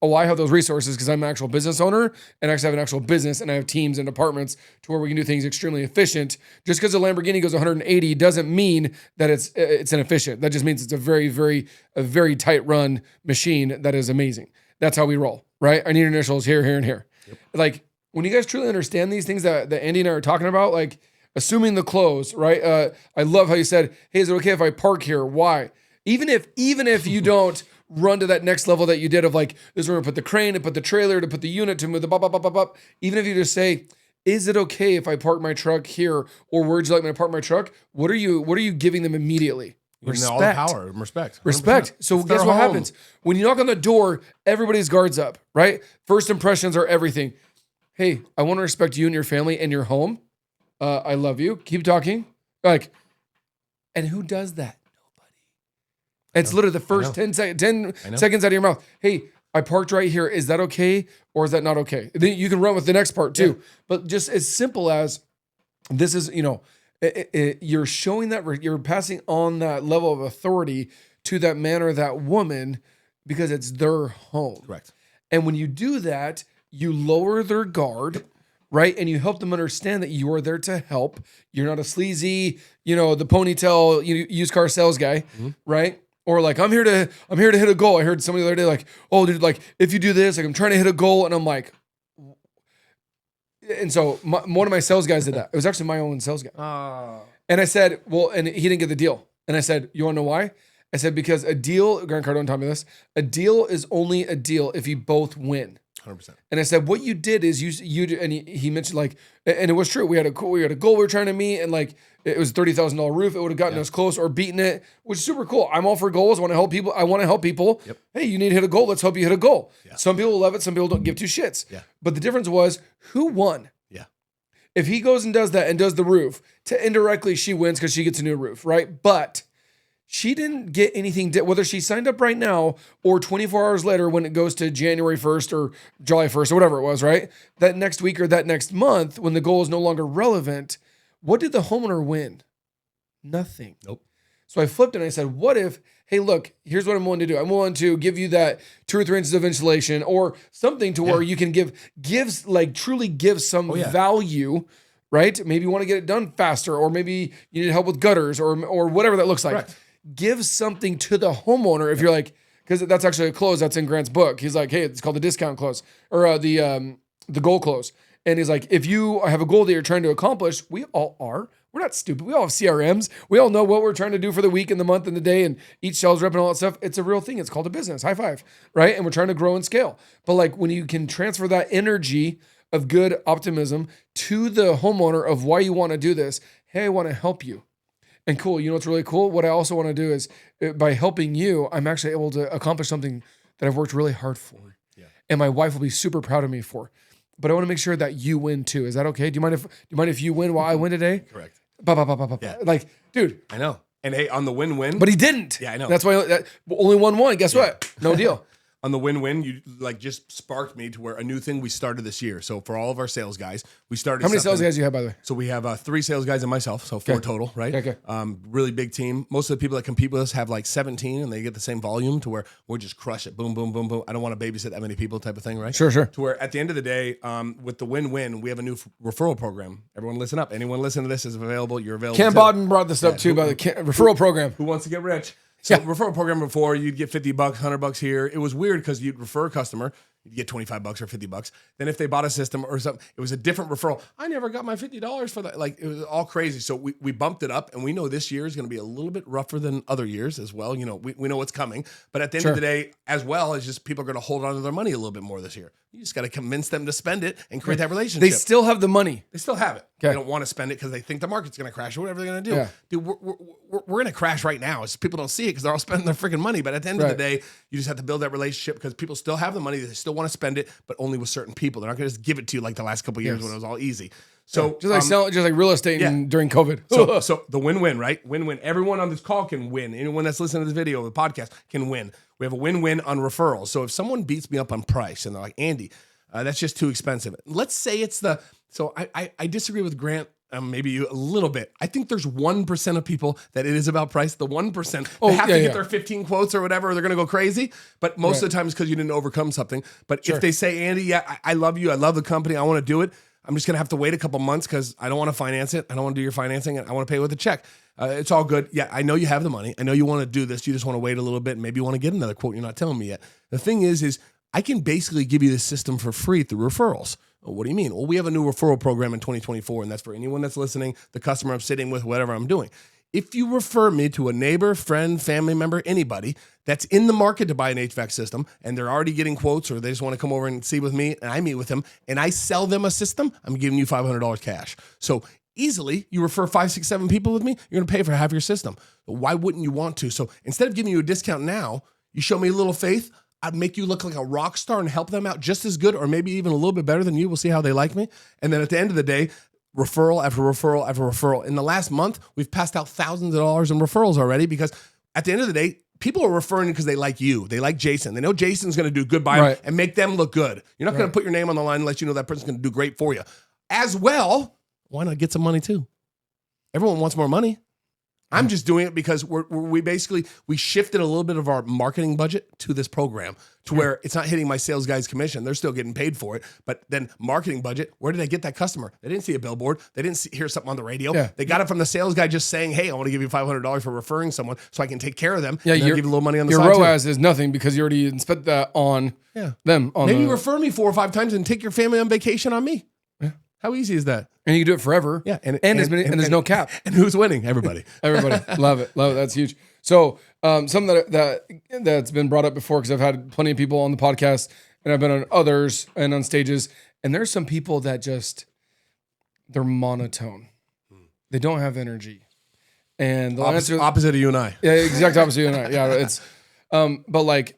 Oh, I have those resources because I'm an actual business owner and I actually have an actual business and I have teams and departments to where we can do things extremely efficient. Just because a Lamborghini goes 180 doesn't mean that it's inefficient. That just means it's a very tight run machine that is amazing. That's how we roll, right? I need initials here, here, and here. Yep. Like when you guys truly understand these things that Andy and I are talking about, like assuming the close, right? I love how you said, hey, is it okay if I park here? Why? Even if you don't run to that next level that you did of like, this is where we put the crane, to put the trailer, to put the unit, to move the bop. Even if you just say, is it okay if I park my truck here? Or where'd you like me to park my truck? What are you giving them immediately? Respect. All the power, respect. 100%. Respect. So it's guess what happens? When you knock on the door, everybody's guards up, right? First impressions are everything. Hey, I want to respect you and your family and your home. I love you. Keep talking. Like, and who does that? It's literally the first 10 seconds out of your mouth. Hey, I parked right here. Is that okay? Or is that not okay? Then you can run with the next part too. Yeah. But just as simple as this is, you're showing that you're passing on that level of authority to that man or that woman because it's their home. Correct. And when you do that, you lower their guard, right? And you help them understand that you are there to help. You're not a sleazy, the ponytail used car sales guy, right? Or like, I'm here to hit a goal. I heard somebody the other day like, oh, dude, like if you do this, like I'm trying to hit a goal. And I'm like, and so one of my sales guys did that. It was actually my own sales guy. And I said, well, and he didn't get the deal. And I said, you want to know why? I said, because a deal, Grant Cardone taught me this, a deal is only a deal if you both win. 100%. And I said, what you did is and he mentioned like, and it was true. We had a goal we were trying to meet, and like it was $30,000 roof. It would have gotten us close or beaten it, which is super cool. I'm all for goals. I want to help people. Yep. Hey, you need to hit a goal. Let's help you hit a goal. Yeah. Some people love it. Some people don't give two shits. Yeah. But the difference was who won. Yeah. If he goes and does that and does the roof, to indirectly she wins because she gets a new roof, right? But she didn't get anything, whether she signed up right now or 24 hours later when it goes to January 1st or July 1st or whatever it was, right? That next week or that next month when the goal is no longer relevant, what did the homeowner win? Nothing. Nope. So I flipped and I said, what if, hey, look, here's what I'm willing to do. I'm willing to give you that 2 or 3 inches of insulation or something to where you can truly give some value, right? Maybe you want to get it done faster, or maybe you need help with gutters or whatever that looks like. Correct. Give something to the homeowner if you're like, because that's actually a close that's in Grant's book. He's like, hey, it's called the discount close or the goal close. And he's like, if you have a goal that you're trying to accomplish, we all are. We're not stupid. We all have CRMs. We all know what we're trying to do for the week and the month and the day and each sales rep and all that stuff. It's a real thing. It's called a business. High five, right? And we're trying to grow and scale. But like when you can transfer that energy of good optimism to the homeowner of why you want to do this, hey, I want to help you. And cool, you know what's really cool? What I also want to do is by helping you, I'm actually able to accomplish something that I've worked really hard for. Yeah. And my wife will be super proud of me for. But I want to make sure that you win too. Is that okay? Do you mind if you win while I win today? Correct. Yeah. Like, dude. I know. And hey, on the win-win. But he didn't. Yeah, I know. That's why only won. Guess what? No deal. On the win-win, you like just sparked me to where a new thing we started this year. So for all of our sales guys, we started. How many sales guys do you have, by the way? So we have 3 sales guys and myself, so 4 total, right? Okay. Really big team. Most of the people that compete with us have like 17, and they get the same volume to where we'll just crush it. Boom, boom, boom, boom. I don't want to babysit that many people, type of thing, right? Sure. To where at the end of the day, with the win-win, we have a new referral program. Everyone, listen up. Anyone listen to this is available. You're available. Cam Bodden brought this up too, by the referral program. Who wants to get rich? So referral program before, you'd get $50, $100 here. It was weird because you'd refer a customer, you'd get $25 or $50. Then if they bought a system or something, it was a different referral. I never got my $50 for that. Like, it was all crazy. So we bumped it up, and we know this year is going to be a little bit rougher than other years as well. You know, we know what's coming. But at the end of the day, as well, it's just people are going to hold on to their money a little bit more this year. You just got to convince them to spend it and create that relationship. They still have the money. They still have it. They don't want to spend it because they think the market's going to crash or whatever they're going to do. Yeah. Dude, we're going to crash right now. It's just people don't see it because they're all spending their freaking money. But at the end of the day, you just have to build that relationship because people still have the money. They still want to spend it, but only with certain people. They're not going to just give it to you like the last couple of years when it was all easy. So just like real estate during COVID. So the win-win, right? Win-win. Everyone on this call can win. Anyone that's listening to this video, the podcast can win. We have a win-win on referrals. So if someone beats me up on price and they're like, Andy, that's just too expensive. Let's say it's so I disagree with Grant. Maybe you a little bit. I think there's 1% of people that it is about price. The 1%, they have to get their 15 quotes or whatever, or they're going to go crazy. But most of the time it's because you didn't overcome something. But if they say, Andy, I love you. I love the company. I want to do it. I'm just going to have to wait a couple months because I don't want to finance it. I don't want to do your financing. And I want to pay with a check. It's all good. Yeah, I know you have the money. I know you want to do this. You just want to wait a little bit. Maybe you want to get another quote. You're not telling me yet. The thing is I can basically give you this system for free through referrals. Well, what do you mean? Well, we have a new referral program in 2024, and that's for anyone that's listening, the customer I'm sitting with, whatever I'm doing. If you refer me to a neighbor, friend, family member, anybody that's in the market to buy an HVAC system, and they're already getting quotes, or they just want to come over and see with me, and I meet with them, and I sell them a system, I'm giving you $500 cash. So easily, you refer 5, 6, 7 people with me, you're going to pay for half your system. Why wouldn't you want to? So instead of giving you a discount now, you show me a little faith, I'd make you look like a rock star and help them out just as good or maybe even a little bit better than you. We'll see how they like me. And then at the end of the day, referral after referral after referral. In the last month, we've passed out thousands of dollars in referrals already because at the end of the day, people are referring because they like you. They like Jason. They know Jason's going to do good by them and make them look good. You're not going to put your name on the line unless you know that person's going to do great for you. As well, why not get some money too? Everyone wants more money. I'm just doing it because we shifted a little bit of our marketing budget to this program to where it's not hitting my sales guys' commission. They're still getting paid for it. But then marketing budget, where did I get that customer? They didn't see a billboard. They didn't hear something on the radio. Yeah. They got it from the sales guy just saying, hey, I want to give you $500 for referring someone so I can take care of them. Yeah, and give you a little money on the side. Your ROAS is nothing because you already spent that on them. Maybe refer me 4 or 5 times and take your family on vacation on me. How easy is that? And you can do it forever. Yeah. And there's no cap. And who's winning? Everybody. Everybody. Love it. That's huge. So something that's been brought up before, because I've had plenty of people on the podcast and I've been on others and on stages. And there's some people that they're monotone. They don't have energy. And the opposite of you and I. Yeah, exact opposite of you and I. Yeah, it's but like,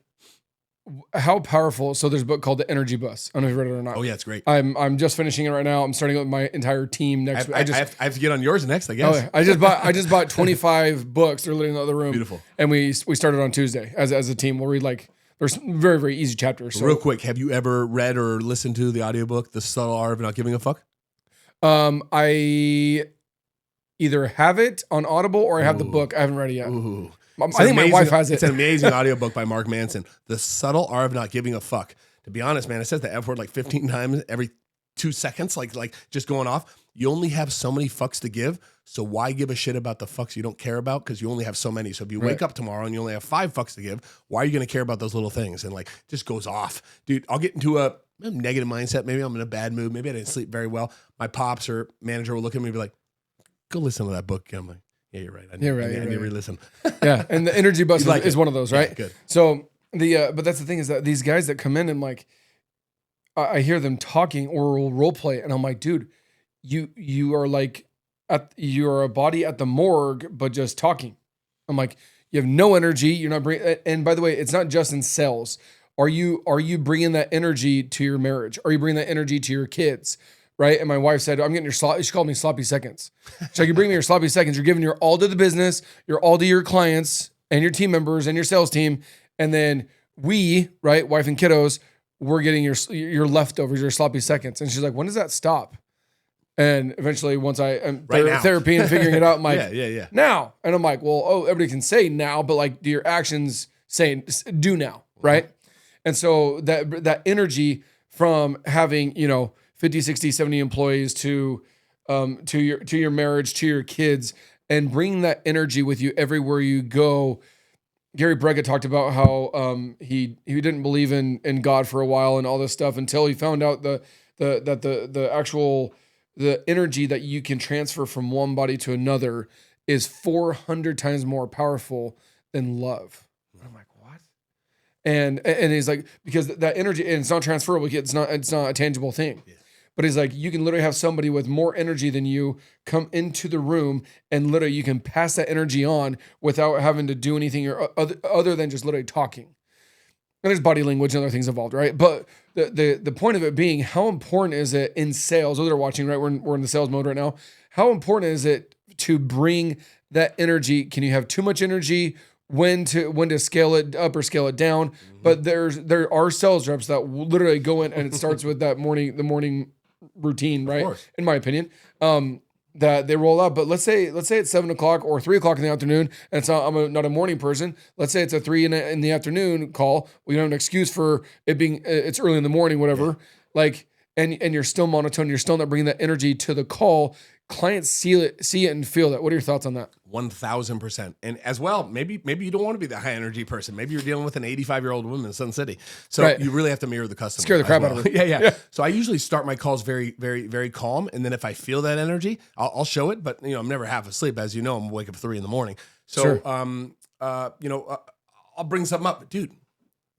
how powerful. So there's a book called The Energy Bus. I don't know if you read it or not. Oh yeah, it's great. I'm just finishing it right now. I'm starting with my entire team next week. I have to get on yours next, I guess. Oh, yeah. I just bought 25 books. They're literally in the other room. Beautiful. And we started on Tuesday as a team. We'll read there's very, very easy chapters. So. Real quick, have you ever read or listened to the audiobook, The Subtle Art of Not Giving a Fuck? I either have it on Audible or I have the book. I haven't read it yet. Ooh. I think my wife has it. It's an amazing audiobook by Mark Manson. The Subtle Art of Not Giving a Fuck. To be honest, man, it says the F word like 15 times every 2 seconds, like just going off. You only have so many fucks to give, so why give a shit about the fucks you don't care about? Because you only have so many. So if you wake up tomorrow and you only have 5 fucks to give, why are you going to care about those little things? And like, just goes off. Dude, I'll get into a negative mindset. Maybe I'm in a bad mood. Maybe I didn't sleep very well. My pops or manager will look at me and be like, go listen to that book. And I'm like, yeah, you're right. I need to re-listen. Yeah, and the Energy Bus is one of those, right? Yeah, good. So but that's the thing is that these guys that come in and like, I hear them talking or role play, and I'm like, dude, you are like, you're a body at the morgue, but just talking. I'm like, you have no energy. You're not bringing. And by the way, it's not just in sales. Are you bringing that energy to your marriage? Are you bringing that energy to your kids? Right. And my wife said, I'm getting she called me sloppy seconds. So you bring me your sloppy seconds. You're giving your all to the business, your all to your clients and your team members and your sales team. And then right, wife and kiddos, we're getting your leftovers, your sloppy seconds. And she's like, when does that stop? And eventually once I am therapy and figuring it out, I'm like, yeah. Now. And I'm like, well, everybody can say now, but like, do your actions say do now? Right. And so that energy from having, 50, 60, 70 employees to your marriage, to your kids, and bring that energy with you everywhere you go. Gary Brega talked about how he didn't believe in God for a while and all this stuff until he found out the energy that you can transfer from one body to another is 400 times more powerful than love. I'm like, what? And he's like, because that energy, and it's not transferable. It's not a tangible thing. Yeah. but he's like, you can literally have somebody with more energy than you come into the room and literally you can pass that energy on without having to do anything or other than just literally talking. And there's body language and other things involved, right? But the point of it being, how important is it in sales? Those that are watching, right? We're in the sales mode right now. How important is it to bring that energy? Can you have too much energy? When to scale it up or scale it down? But there are sales reps that will literally go in, and it starts with the morning routine, right? In my opinion, that they roll out. But let's say it's 7:00 or 3:00 in the afternoon, and it's not, I'm not a morning person. Let's say it's a 3 in the afternoon call. We don't have an excuse for it being it's early in the morning, whatever. Like, and you're still monotone. You're still not bringing that energy to the call. Clients see it and feel that. What are your thoughts on that? 1,000%. And as well, maybe you don't want to be that high energy person. Maybe you're dealing with an 85-year-old woman in Sun City. So you really have to mirror the customer. Scare the crap out of her. Yeah. So I usually start my calls very, very, very calm. And then if I feel that energy, I'll show it. But I'm never half asleep. As you know, I'm wake up 3 a.m. So, I'll bring something up. Dude,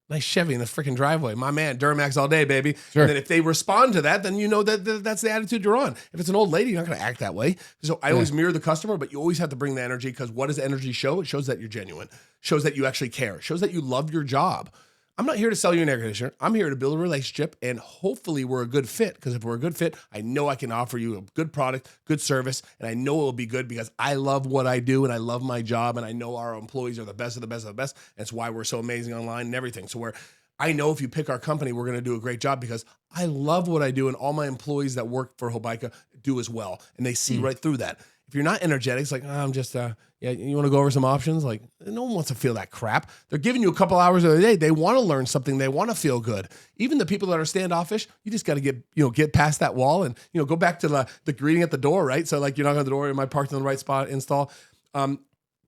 nice Chevy in the freaking driveway. My man, Duramax all day, baby. Sure. And then if they respond to that, then you know that's the attitude you're on. If it's an old lady, you're not going to act that way. So I always mirror the customer, but you always have to bring the energy, because what does energy show? It shows that you're genuine. Shows that you actually care. Shows that you love your job. I'm not here to sell you an air conditioner. I'm here to build a relationship, and hopefully we're a good fit, because if we're a good fit, I know I can offer you a good product, good service, and I know it will be good because I love what I do and I love my job, and I know our employees are the best of the best of the best. That's why we're so amazing online and everything. So I know if you pick our company, we're going to do a great job because I love what I do, and all my employees that work for Hobaica do as well, and they see right through that. If you're not energetic, it's like, I'm just, you want to go over some options? Like, no one wants to feel that crap. They're giving you a couple hours of the day. They want to learn something. They want to feel good. Even the people that are standoffish, you just got to get past that wall and, go back to the greeting at the door, right? So like, you're knocking on the door, am I parked in the right spot? Install.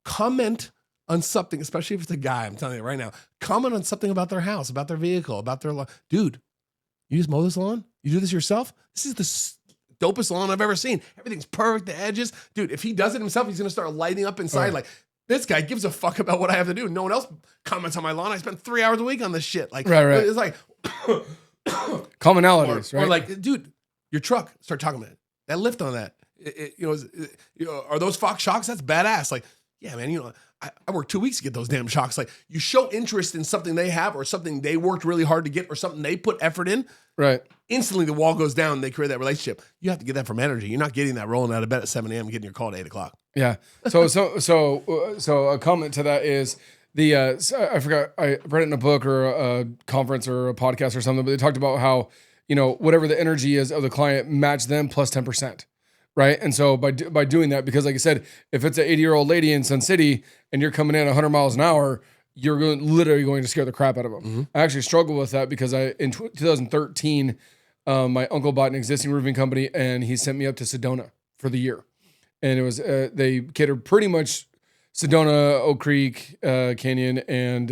Comment on something, especially if it's a guy, I'm telling you right now, comment on something about their house, about their vehicle, about their lawn. Dude, you just mow this lawn? You do this yourself? This is the dopest lawn I've ever seen. Everything's perfect, the edges. Dude, if he does it himself, he's going to start lighting up inside. Like, this guy gives a fuck about what I have to do. No one else comments on my lawn. I spend 3 hours a week on this shit. Like, right. It's like commonalities, right? Or like, dude, your truck, start talking about it. That lift on that. Are those Fox shocks? That's badass. Like, yeah, man, I worked 2 weeks to get those damn shocks. Like, you show interest in something they have or something they worked really hard to get or something they put effort in. Right. Instantly the wall goes down. They create that relationship. You have to get that from energy. You're not getting that rolling out of bed at 7 a.m. and getting your call at 8 o'clock. Yeah. So a comment to that is I forgot, I read it in a book or a conference or a podcast or something, but they talked about how, whatever the energy is of the client, match them plus 10%. Right. And so by doing that, because like I said, if it's an 80-year-old lady in Sun City and you're coming in 100 miles an hour, you're literally going to scare the crap out of them. Mm-hmm. I actually struggled with that because in 2013, my uncle bought an existing roofing company and he sent me up to Sedona for the year. And it was, they catered pretty much Sedona, Oak Creek, Canyon, and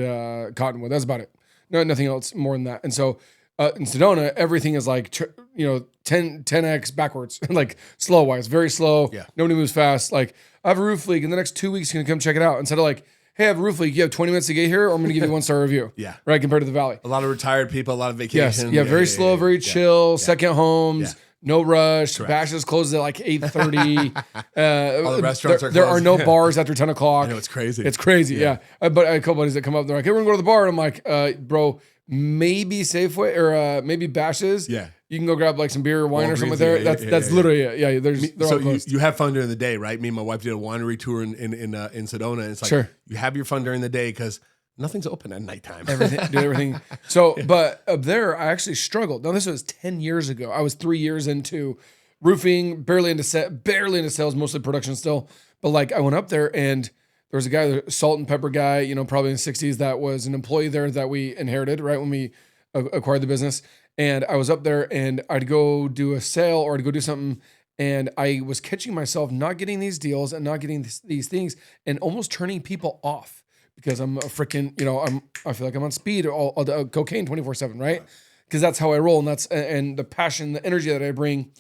Cottonwood. That's about it. No, nothing else more than that. And so in Sedona, everything is like, 10x backwards, like slow wise, very slow. Yeah. Nobody moves fast. Like, I have a roof leak in the next 2 weeks. You're going to come check it out. Instead of like, hey, I have a roof leak. You have 20 minutes to get here, or I'm going to give you a 1-star review. Yeah. Right. Compared to the Valley. A lot of retired people, a lot of vacations. Yes. Yeah. Very slow, very chill, second homes. Yeah. No rush. Correct. Bashes closes at like 8:30. All the restaurants are closed. There are no bars after 10 o'clock. I know, it's crazy. It's crazy. Yeah. But I have a couple buddies that come up. They're like, hey, we're going to go to the bar. And I'm like, bro, maybe Safeway or maybe Bashes. Yeah. You can go grab like some beer or wine or something there. Yeah, that's literally it. Yeah. They're all closed. You have fun during the day, right? Me and my wife did a winery tour in Sedona. And it's like, you have your fun during the day because nothing's open at nighttime. Everything. So, but up there, I actually struggled. Now, this was 10 years ago. I was 3 years into roofing, barely into sales, mostly production still. But like, I went up there and there was a guy, the salt and pepper guy, probably in the 60s, that was an employee there that we inherited right when we acquired the business. And I was up there and I'd go do a sale or I'd go do something. And I was catching myself not getting these deals and not getting these things and almost turning people off because I'm a freaking, I feel like I'm on speed or cocaine 24/7, right? Because that's how I roll. And the passion, the energy that I bring.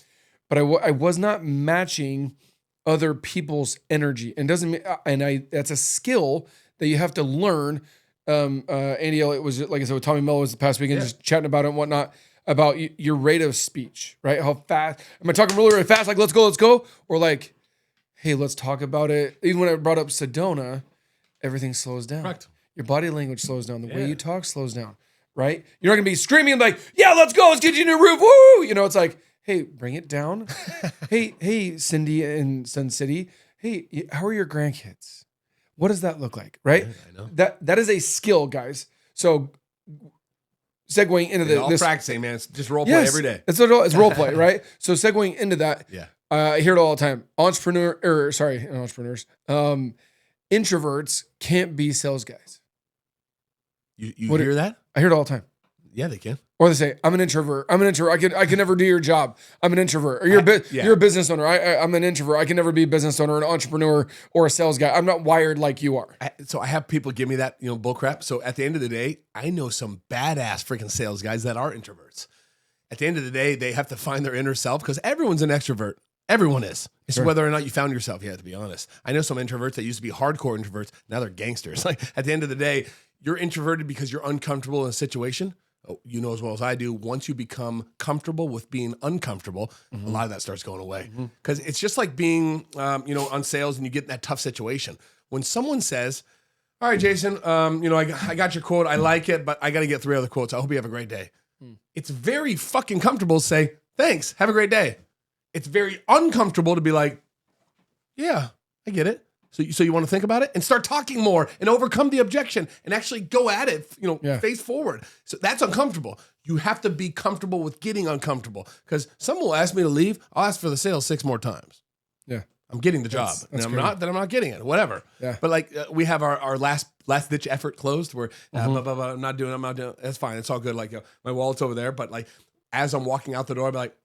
But I was not matching other people's energy. And that's a skill that you have to learn. Andy Elliott was, like I said, with Tommy Mello was the past weekend, just chatting about it and whatnot. about your rate of speech, right? How fast am I talking really, really fast? Like, let's go. Or like, hey, let's talk about it. Even when I brought up Sedona, everything slows down. Correct. Your body language slows down. The way you talk slows down, right? You're not going to be screaming like, yeah, let's go. Let's get you a new roof. Woo! You know, it's like, hey, bring it down. hey, Cindy in Sun City. Hey, how are your grandkids? What does that look like, right? I know. That is a skill, guys. So segueing into All this practicing, man. It's just role play every day. It's role play, right? So segueing into that, I hear it all the time. Entrepreneurs. Introverts can't be sales guys. You hear that? I hear it all the time. Yeah, they can. Or they say, I'm an introvert. I can never do your job. I'm an introvert. Or you're a business owner. I'm an introvert. I can never be a business owner, an entrepreneur, or a sales guy. I'm not wired like you are. So I have people give me that, bull crap. So at the end of the day, I know some badass freaking sales guys that are introverts. At the end of the day, they have to find their inner self because everyone's an extrovert. Everyone is. It's whether or not you found yourself yet, to be honest. I know some introverts that used to be hardcore introverts. Now they're gangsters. Like at the end of the day, you're introverted because you're uncomfortable in a situation. You know as well as I do, once you become comfortable with being uncomfortable, a lot of that starts going away. Because it's just like being, on sales and you get in that tough situation. When someone says, all right, Jason, I got your quote. I like it, but I got to get 3 other quotes. I hope you have a great day. It's very fucking comfortable to say, thanks, have a great day. It's very uncomfortable to be like, yeah, I get it. So you want to think about it and start talking more and overcome the objection and actually go at it, face forward. So that's uncomfortable. You have to be comfortable with getting uncomfortable because someone will ask me to leave. I'll ask for the sale 6 more times. Yeah. I'm getting the job. That's I'm not getting it, whatever. Yeah. But like we have our last ditch effort closed where I'm not doing it. That's fine. It's all good. Like my wallet's over there. But like, as I'm walking out the door, I'll be like,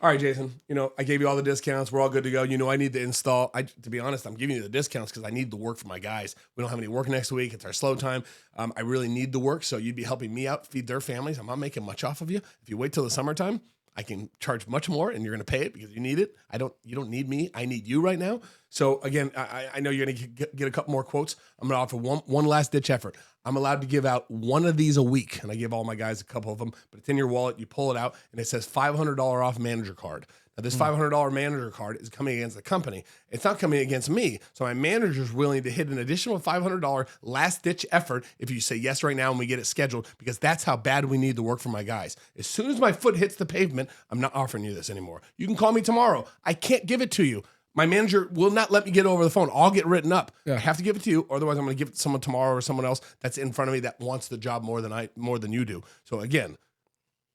all right, Jason, I gave you all the discounts. We're all good to go. I need to install. To be honest, I'm giving you the discounts because I need the work for my guys. We don't have any work next week. It's our slow time. I really need the work. So you'd be helping me out, feed their families. I'm not making much off of you. If you wait till the summertime, I can charge much more and you're going to pay it because you need it. You don't need me. I need you right now. So again, I know you're going to get a couple more quotes. I'm going to offer one last ditch effort. I'm allowed to give out 1 of these a week. And I give all my guys a couple of them, but it's in your wallet. You pull it out and it says $500 off manager card. Now this $500 manager card is coming against the company. It's not coming against me. So my manager's willing to hit an additional $500 last ditch effort if you say yes right now and we get it scheduled because that's how bad we need the work for my guys. As soon as my foot hits the pavement, I'm not offering you this anymore. You can call me tomorrow. I can't give it to you. My manager will not let me get it over the phone. I'll get written up. Yeah. I have to give it to you. Otherwise, I'm going to give it to someone tomorrow or someone else that's in front of me that wants the job more than you do. So again,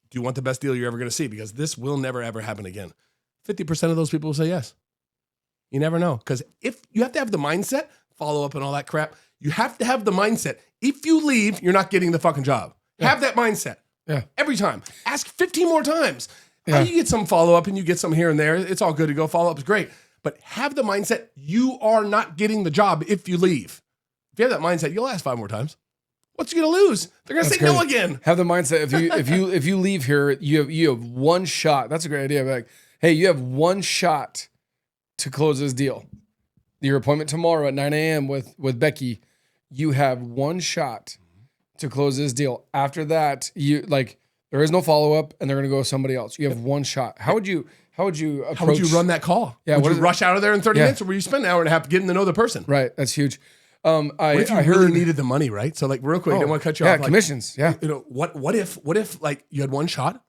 do you want the best deal you're ever going to see? Because this will never, ever happen again. 50% of those people will say yes. You never know. Because if you have to have the mindset, follow up and all that crap, you have to have the mindset. If you leave, you're not getting the fucking job. Yeah. Have that mindset. Yeah. Every time. Ask 15 more times. Yeah. You get some follow up and you get some here and there. It's all good to go. Follow up is great. But have the mindset, you are not getting the job if you leave. If you have that mindset, you'll ask 5 more times. What's you gonna lose? They're gonna say no again. Have the mindset if you leave here, you have 1 shot. That's a great idea. Like, hey, you have 1 shot to close this deal. Your appointment tomorrow at 9 a.m. with Becky. You have 1 shot to close this deal. After that, there is no follow up, and they're gonna go with somebody else. You have 1 shot. How would you approach? How would you run that call? Yeah, would you rush out of there in 30 minutes, or would you spend an hour and a half getting to know the person? Right, that's huge. What if you really needed the money, right? So, like, real quick, I don't want to cut you off. Yeah, commissions. Yeah. What if like you had 1 shot?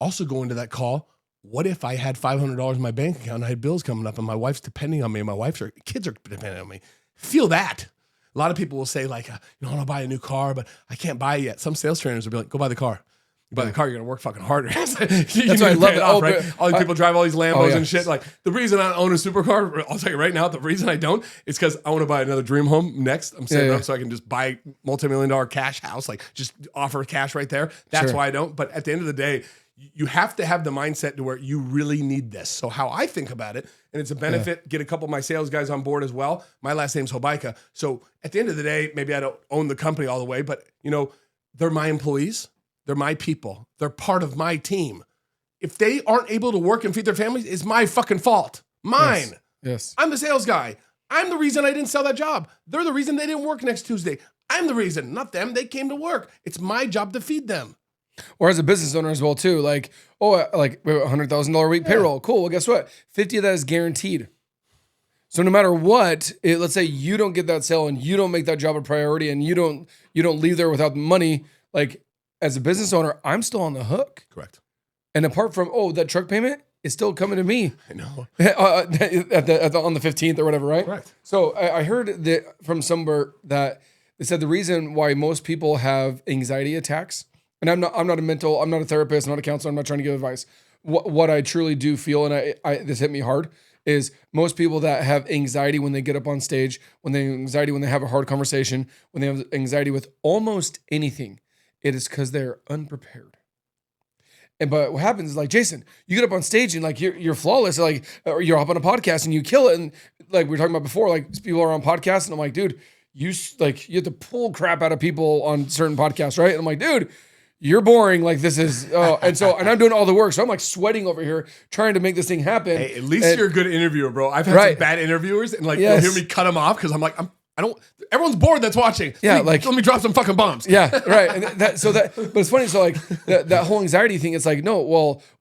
Also, go into that call. What if I had $500 in my bank account and I had bills coming up and my wife's depending on me and my kids are depending on me? Feel that. A lot of people will say like, I want to buy a new car, but I can't buy it yet. Some sales trainers will be like, go buy the car. You buy the car, you're going to work fucking harder. That's why I love it. Off, right? All these people drive all these Lambos and shit. Like the reason I don't own a supercar, I'll tell you right now, the reason I don't is because I want to buy another dream home next. I'm setting up so I can just buy multi-million-dollar cash house, like just offer cash right there. That's why I don't. But at the end of the day, you have to have the mindset to where you really need this. So how I think about it, and it's a benefit, get a couple of my sales guys on board as well. My last name's Hobaica. So at the end of the day, maybe I don't own the company all the way, but they're my employees. They're my people. They're part of my team. If they aren't able to work and feed their families, it's my fucking fault. Mine. Yes. I'm the sales guy. I'm the reason I didn't sell that job. They're the reason they didn't work next Tuesday. I'm the reason, not them. They came to work. It's my job to feed them. Or as a business owner as well too, like, like $100,000 a week payroll. Cool. Well, guess what? 50 of that is guaranteed. So no matter what, let's say you don't get that sale and you don't make that job a priority and you don't leave there without money, like as a business owner, I'm still on the hook. Correct. And apart from, that truck payment is still coming to me. I know. on the 15th or whatever, right? Correct. So I heard that from somewhere that they said the reason why most people have anxiety attacks, and I'm not a therapist, I'm not a counselor, I'm not trying to give advice. What I truly do feel, and this hit me hard, is most people that have anxiety when they get up on stage, when they have a hard conversation, when they have anxiety with almost anything, it is because they're unprepared. But what happens is, like, Jason, you get up on stage and like you're flawless, like, or you're up on a podcast and you kill it, and like we were talking about before, like people are on podcasts and I'm like, dude, you have to pull crap out of people on certain podcasts, right? And I'm like, dude, you're boring. Like this is, and I'm doing all the work. So I'm like sweating over here trying to make this thing happen. Hey, at least you're a good interviewer, bro. I've had some bad interviewers and like you'll hear me cut them off because I'm like, everyone's bored that's watching. Yeah. Let me drop some fucking bombs. Yeah. Right. And but it's funny. So like that whole anxiety thing, it's like, no,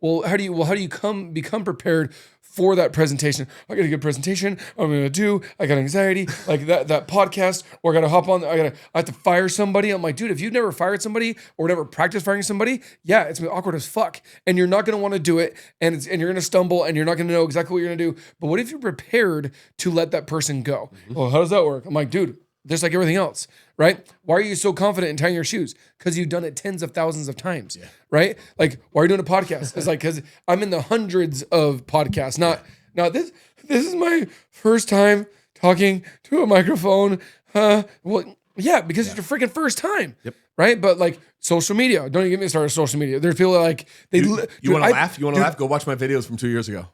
well, how do you become prepared for that presentation? I got a good presentation. I got anxiety, like that podcast, or I got to hop on. I have to fire somebody. I'm like, dude, if you've never fired somebody or never practiced firing somebody, yeah, it's gonna be awkward as fuck, and you're not gonna want to do it, and you're gonna stumble, and you're not gonna know exactly what you're gonna do. But what if you're prepared to let that person go? Mm-hmm. Well, how does that work? I'm like, dude, just like everything else, right? Why are you so confident in tying your shoes? Because you've done it tens of thousands of times, right? Like, why are you doing a podcast? It's like, because I'm in the hundreds of podcasts. Not this is my first time talking to a microphone. Well, yeah, because it's your freaking first time, right? But like social media, don't even get me started on social media. There's people that like, you want to laugh? You want to laugh? Go watch my videos from 2 years ago.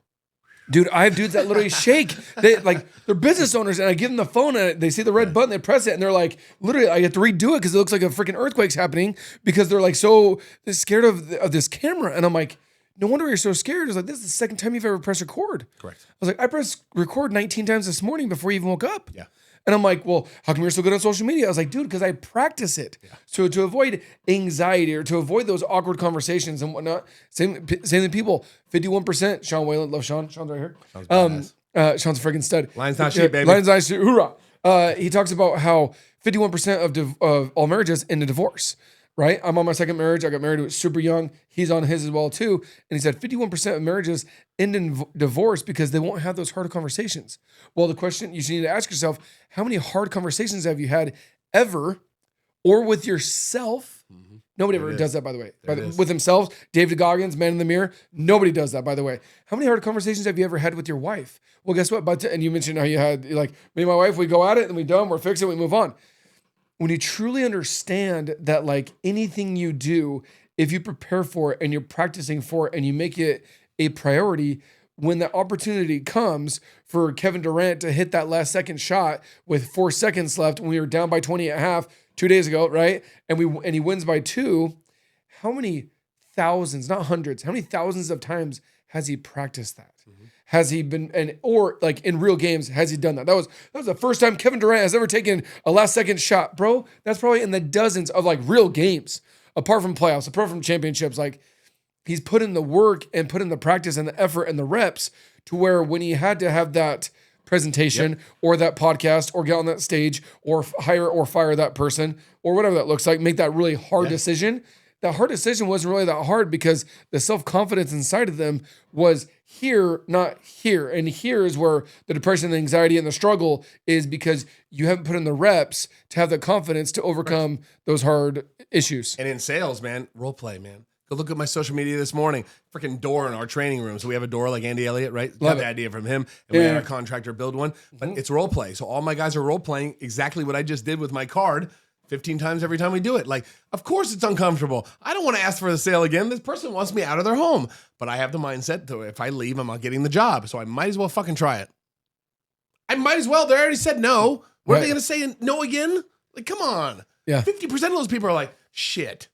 Dude, I have dudes that literally shake. They're business owners, and I give them the phone, and they see the red button, they press it, and they're like, literally, I have to redo it because it looks like a freaking earthquake's happening because they're like they're scared of this camera, and I'm like, no wonder you're so scared. It's like, this is the second time you've ever pressed record. Correct. I was like, I pressed record 19 times this morning before you even woke up. Yeah. And I'm like, well, how come you're so good on social media? I was like, dude, because I practice it. Yeah. So to avoid anxiety or to avoid those awkward conversations and whatnot, same thing people, 51%, Sean Whalen, love Sean. Sean's right here. Sean's a freaking stud. Lions not shit, baby. Lions not shit, hoorah. He talks about how 51% of all marriages end in divorce. Right? I'm on my second marriage. I got married super young. He's on his as well too. And he said 51% of marriages end in divorce because they won't have those hard conversations. Well, the question you should need to ask yourself, how many hard conversations have you had ever or with yourself? Mm-hmm. Nobody ever does that, by the way. With themselves, David Goggins, Man in the Mirror, nobody does that, by the way. How many hard conversations have you ever had with your wife? Well, guess what? And you mentioned how you had, like, me and my wife, we go at it and we're done, we're fixing it, we move on. When you truly understand that, like, anything you do, if you prepare for it and you're practicing for it and you make it a priority, when the opportunity comes for Kevin Durant to hit that last second shot with 4 seconds left when we were down by 20 at half 2 days ago, right? And he wins by 2. How many thousands, not hundreds, how many thousands of times has he practiced that? Mm-hmm. Has he been, or like in real games, has he done that? That was the first time Kevin Durant has ever taken a last second shot, bro. That's probably in the dozens of like real games, apart from playoffs, apart from championships. Like, he's put in the work and put in the practice and the effort and the reps to where when he had to have that presentation or that podcast or get on that stage or hire or fire that person or whatever that looks like, make that really hard decision. That hard decision wasn't really that hard because the self-confidence inside of them was here, not here. And here is where the depression, the anxiety, and the struggle is because you haven't put in the reps to have the confidence to overcome those hard issues. And in sales, man, role play, man. Go look at my social media this morning. Freaking door in our training room. So we have a door like Andy Elliott, right? Got the idea from him. And we had our contractor build one. But it's role play. So all my guys are role playing exactly what I just did with my card 15 times every time we do it. Like, of course it's uncomfortable. I don't want to ask for the sale again. This person wants me out of their home. But I have the mindset that if I leave, I'm not getting the job. So I might as well fucking try it. I might as well. They already said no. What are they going to say no again? Like, come on. Yeah. 50% of those people are like, shit.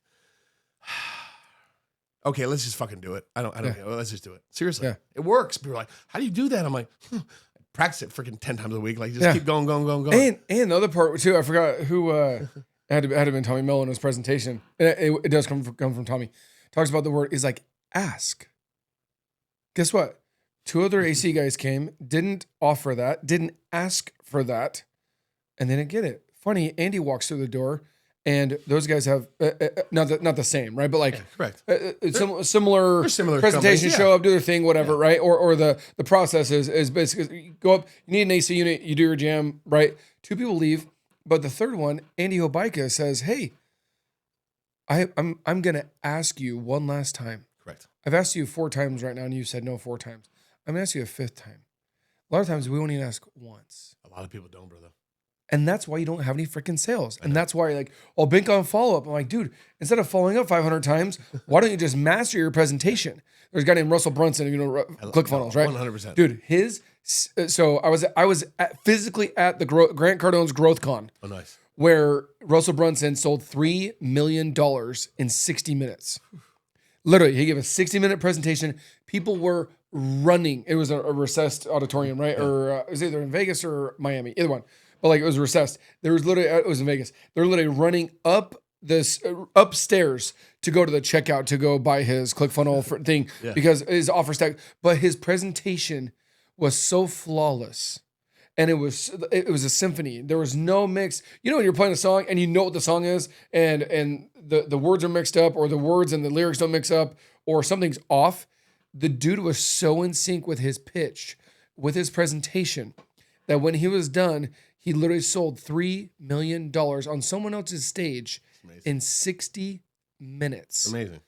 Okay, let's just fucking do it. I don't know. Let's just do it. Seriously. Yeah. It works. People are like, how do you do that? I'm like, practice it freaking 10 times a week. Like, just keep going. And the other part too, I forgot who It had to have been Tommy Mello in his presentation. It does come from Tommy. Talks about the word is like ask. Guess what? 2 other AC guys came, didn't offer that, didn't ask for that, and they didn't get it. Funny, Andy walks through the door, and those guys have not the same, right? But like, correct. Similar presentation, show up, do their thing, whatever, right? Or the process is basically you go up, you need an AC unit, you do your jam, right? 2 people leave, but the third one, Andy Hobaica says, "Hey, I'm gonna ask you one last time. Correct. I've asked you 4 times right now, and you said no 4 times. I'm gonna ask you a 5th time. A lot of times we won't even ask once. A lot of people don't, brother. And that's why you don't have any freaking sales. And that's why you're like, oh, bank on follow-up. I'm like, dude, instead of following up 500 times, why don't you just master your presentation? There's a guy named Russell Brunson, ClickFunnels, right? 100%. Dude, so I was physically at the Grant Cardone's Growth Con. Oh, nice. Where Russell Brunson sold $3 million in 60 minutes. Literally, he gave a 60-minute presentation. People were running. It was a recessed auditorium, right? Yeah. Or it was either in Vegas or Miami, either one. But like it was recessed. There was literally, it was in Vegas. They're literally running up this upstairs to go to the checkout to go buy his ClickFunnels thing because his offer stack. But his presentation was so flawless. And it was a symphony. There was no mix. You know when you're playing a song and you know what the song is, and the words are mixed up, or the words and the lyrics don't mix up, or something's off. The dude was so in sync with his pitch, with his presentation, that when he was done, he literally sold $3 million on someone else's stage in 60 minutes. Amazing.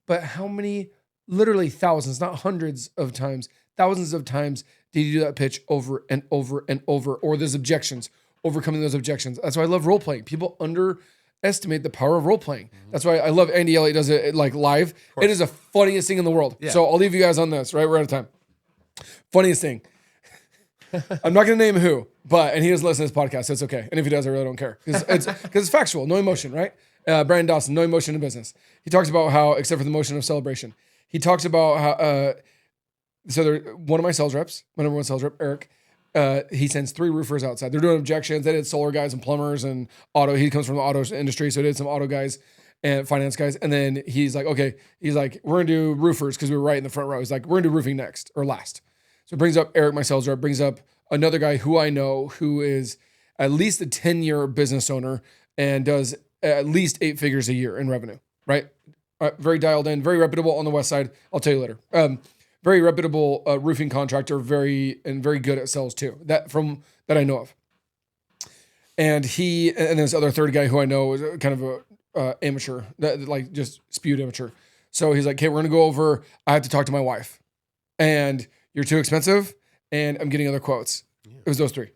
But how many, literally thousands, not hundreds of times, thousands of times did you do that pitch over and over and over, or there's objections, overcoming those objections. That's why I love role-playing. People underestimate the power of role-playing. Mm-hmm. That's why I love Andy Elliott does it like live. It is the funniest thing in the world. Yeah. So I'll leave you guys on this, right? We're out of time. Funniest thing. I'm not going to name who, and he doesn't listen to this podcast, so it's okay. And if he does, I really don't care. Because it's factual, no emotion, right? Brandon Dawson, no emotion in business. He talks about how, except for the motion of celebration, he talks about how, one of my sales reps, my number 1 sales rep, Eric, he sends 3 roofers outside. They're doing objections. They did solar guys and plumbers and auto. He comes from the auto industry, so he did some auto guys and finance guys. And then he's like, okay, we're going to do roofers because we were right in the front row. He's like, we're going to do roofing next or last. So it brings up Eric, my sales rep, brings up another guy who I know who is at least a 10-year business owner and does at least 8 figures a year in revenue, right? Very dialed in, very reputable on the west side. I'll tell you later. Very reputable roofing contractor, very good at sales too. That I know of. And this other third guy who I know is kind of a amateur, like just spewed amateur. So he's like, okay, we're gonna go over. I have to talk to my wife, and you're too expensive, and I'm getting other quotes. Yeah. It was those 3.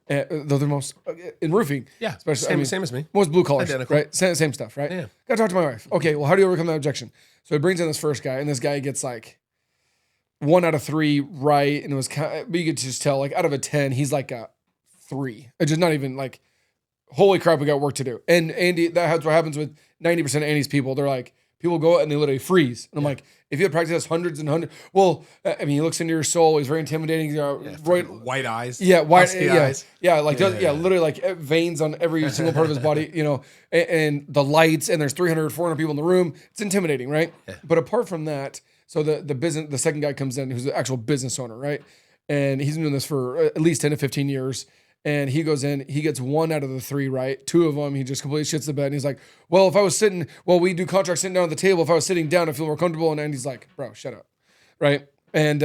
They're the most in roofing. Yeah, especially same as me. Most blue collars, identical. right? Same stuff, right? Yeah. Got to talk to my wife. Okay, well, how do you overcome that objection? So he brings in this first guy, and this guy gets like 1 out of 3 right, and it was but you could just tell like out of a 10, he's like a 3. It's just not even like, holy crap, we got work to do. And Andy, that's what happens with 90% of Andy's people. They're like, people go out and they literally freeze. And I'm like, if you have practiced hundreds and hundreds, well, I mean, he looks into your soul. He's very intimidating. White eyes. Yeah, eyes. Yeah, literally like veins on every single part of his body, and the lights, and there's 300, 400 people in the room. It's intimidating, right? Yeah. But apart from that, so the second guy comes in who's the actual business owner, right? And he's been doing this for at least 10 to 15 years. And he goes in, he gets 1 out of the 3 right. 2 of them, he just completely shits the bed. And he's like, well, if I was we do contracts sitting down at the table. If I was sitting down, I feel more comfortable. And Andy's like, bro, shut up. Right. And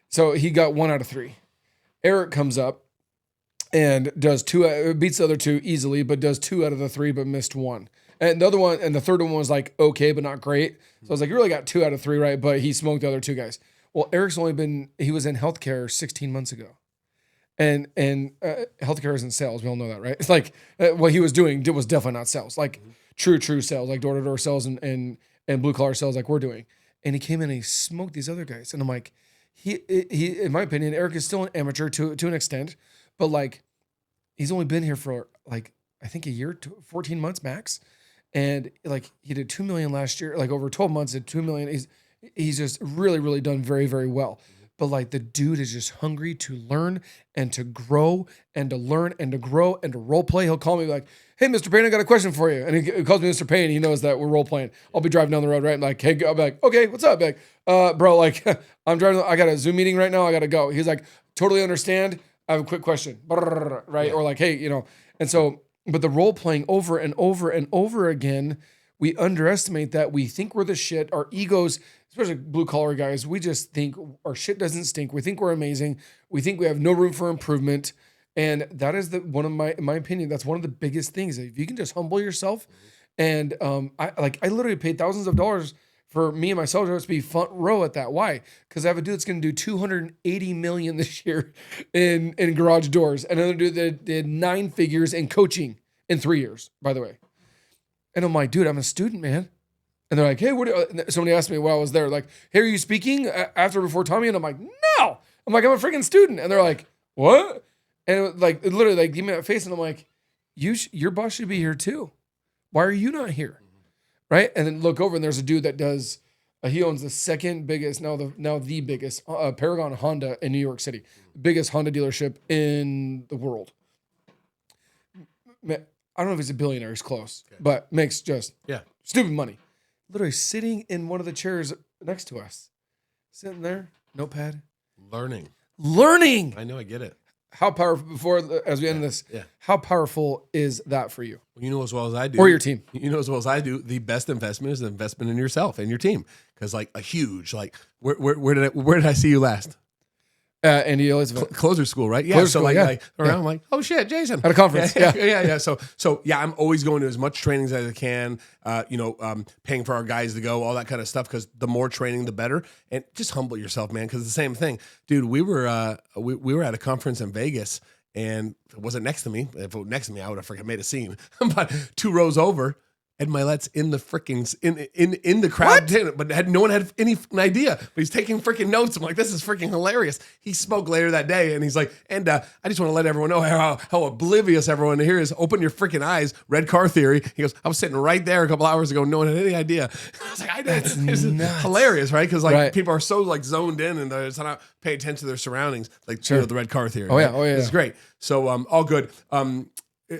so he got 1 out of 3. Eric comes up and does 2, beats the other 2 easily, but does 2 out of the 3, but missed 1. And the other one, and the third one was like, okay, but not great. So I was like, you really got 2 out of 3 right, but he smoked the other 2 guys. Well, Eric's he was in healthcare 16 months ago. And healthcare isn't sales. We all know that, right? It's like what he was doing was definitely not sales. Like true sales, like door-to-door sales and blue-collar sales like we're doing. And he came in and he smoked these other guys. And I'm like, he in my opinion, Eric is still an amateur to an extent, but like he's only been here for like, I think a year, 14 months max. And like he did 2 million last year, like over 12 months did 2 million. He's just really, really done very, very well. but like the dude is just hungry to learn and to grow and to learn and to grow and to role play. He'll call me like, hey, Mr. Payne, I got a question for you. And he calls me Mr. Payne. He knows that we're role playing. I'll be driving down the road, right? I'm like, hey, I'll be like, okay, what's up? Like, bro, like I'm driving, I got a Zoom meeting right now. I got to go. He's like, totally understand. I have a quick question, right? Yeah. Or like, hey, and so, but the role playing over and over and over again, we underestimate that. We think we're the shit. Our egos, especially blue collar guys, we just think our shit doesn't stink. We think we're amazing. We think we have no room for improvement. And that is one of in my opinion, that's one of the biggest things. If you can just humble yourself. And I literally paid thousands of dollars for me and my sales reps to be front row at that. Why? Because I have a dude that's going to do 280 million this year in garage doors. And another dude that did 9 figures in coaching in 3 years, by the way. And I'm like, dude, I'm a student, man. And they're like, hey, somebody asked me while I was there, like, hey, are you speaking after or before Tommy? And I'm like, no. I'm like, I'm a freaking student. And they're like, what? And it literally, like, give me that face. And I'm like, your boss should be here too. Why are you not here? Right? And then look over and there's a dude that does, he owns the second biggest, now the biggest, Paragon Honda in New York City. Biggest Honda dealership in the world. Man, I don't know if he's a billionaire, he's close, but makes just stupid money. Literally sitting in one of the chairs next to us. Sitting there, notepad. Learning. I know, I get it. How powerful, as we end this, how powerful is that for you? Well, you know as well as I do. Or your team. You know as well as I do, the best investment is the investment in yourself and your team. Because like a huge, like, where did I see you last? Andy Elizabeth. Closer school, right? Yeah. Closer so school, like around, I'm like, oh shit, Jason. At a conference. Yeah. So yeah, I'm always going to as much trainings as I can, paying for our guys to go, all that kind of stuff. Cause the more training, the better. And just humble yourself, man. Cause it's the same thing, dude. We were at a conference in Vegas and it wasn't next to me. If it was next to me, I would have freaking made a scene, but 2 rows over, Ed Milet's in the freaking in the crowd, but no one had any idea. But he's taking freaking notes. I'm like, this is freaking hilarious. He spoke later that day, and he's like, and I just want to let everyone know how oblivious everyone here is. Open your freaking eyes. Red car theory. He goes, I was sitting right there a couple hours ago. No one had any idea. I was like, I did. It's hilarious, right? Because people are so like zoned in and they're not paying attention to their surroundings. Like the red car theory. Oh yeah, It's great. So all good.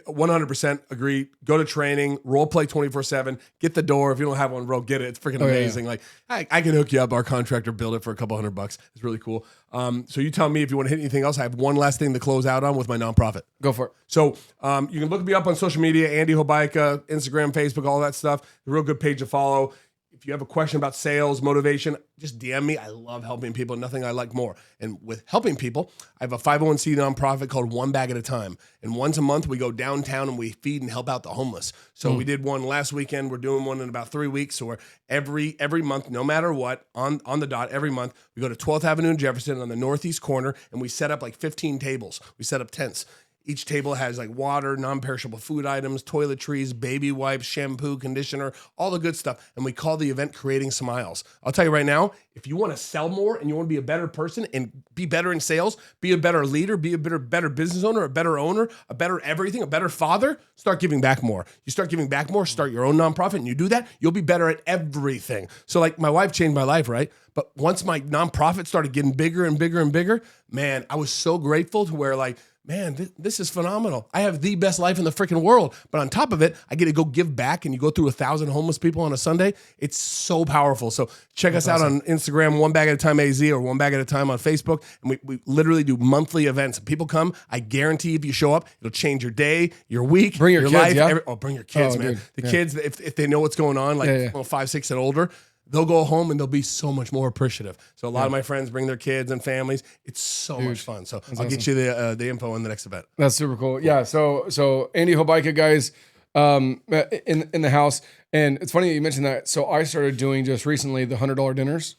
100% agree. Go to training, role play 24/7. Get the door. If you don't have one, bro, get it. It's freaking amazing. Like I can hook you up. Our contractor build it for a couple $100. It's really cool. So you tell me if you want to hit anything else. I have one last thing to close out on with my nonprofit. Go for it. So you can look me up on social media, Andy Hobaica, Instagram, Facebook, all that stuff. A real good page to follow. If you have a question about sales, motivation, just DM me. I love helping people. Nothing I like more. And with helping people, I have a 501c nonprofit called One Bag at a Time. And once a month, we go downtown and we feed and help out the homeless. So we did one last weekend. We're doing one in about 3 weeks. So we're every month, no matter what, on the dot, every month, we go to 12th Avenue and Jefferson on the northeast corner, and we set up like 15 tables. We set up tents. Each table has like water, non-perishable food items, toiletries, baby wipes, shampoo, conditioner, all the good stuff. And we call the event Creating Smiles. I'll tell you right now, if you want to sell more and you want to be a better person and be better in sales, be a better leader, be a better business owner, a better everything, a better father, start giving back more. You start giving back more, start your own nonprofit, and you do that, you'll be better at everything. So like my wife changed my life, right? But once my nonprofit started getting bigger and bigger and bigger, man, I was so grateful to where like, man, this is phenomenal. I have the best life in the freaking world. But on top of it, I get to go give back, and you go through 1,000 homeless people on a Sunday. It's so powerful. So check us out on Instagram, One Bag at a Time AZ, or One Bag at a Time on Facebook. And we literally do monthly events. People come. I guarantee if you show up, it'll change your day, your week, bring your kids, life. Bring your kids, man. Dude, Kids, if they know what's going on, like 5, 6 and older, they'll go home and they'll be so much more appreciative. So a lot of my friends bring their kids and families. It's so much fun. So I'll get you the info on the next event. That's super cool. Yeah. So Andy Hobaica, guys, in the house. And it's funny that you mentioned that. So I started doing just recently the $100 dinners,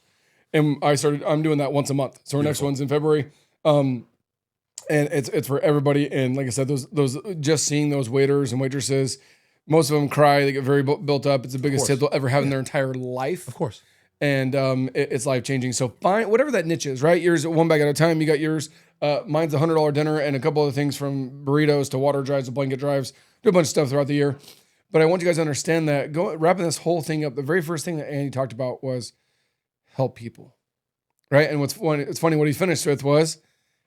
and I'm doing that once a month. So our next one's in February. And it's for everybody. And like I said, those just seeing those waiters and waitresses, most of them cry. They get very built up. It's the biggest tip they'll ever have in their entire life. Of course. And it's life changing. So find whatever that niche is, right? Yours, One Bag at a Time. You got yours. Mine's $100 dinner and a couple of things from burritos to water drives to blanket drives. Do a bunch of stuff throughout the year. But I want you guys to understand that wrapping this whole thing up, the very first thing that Andy talked about was help people. right? And it's funny what he finished with was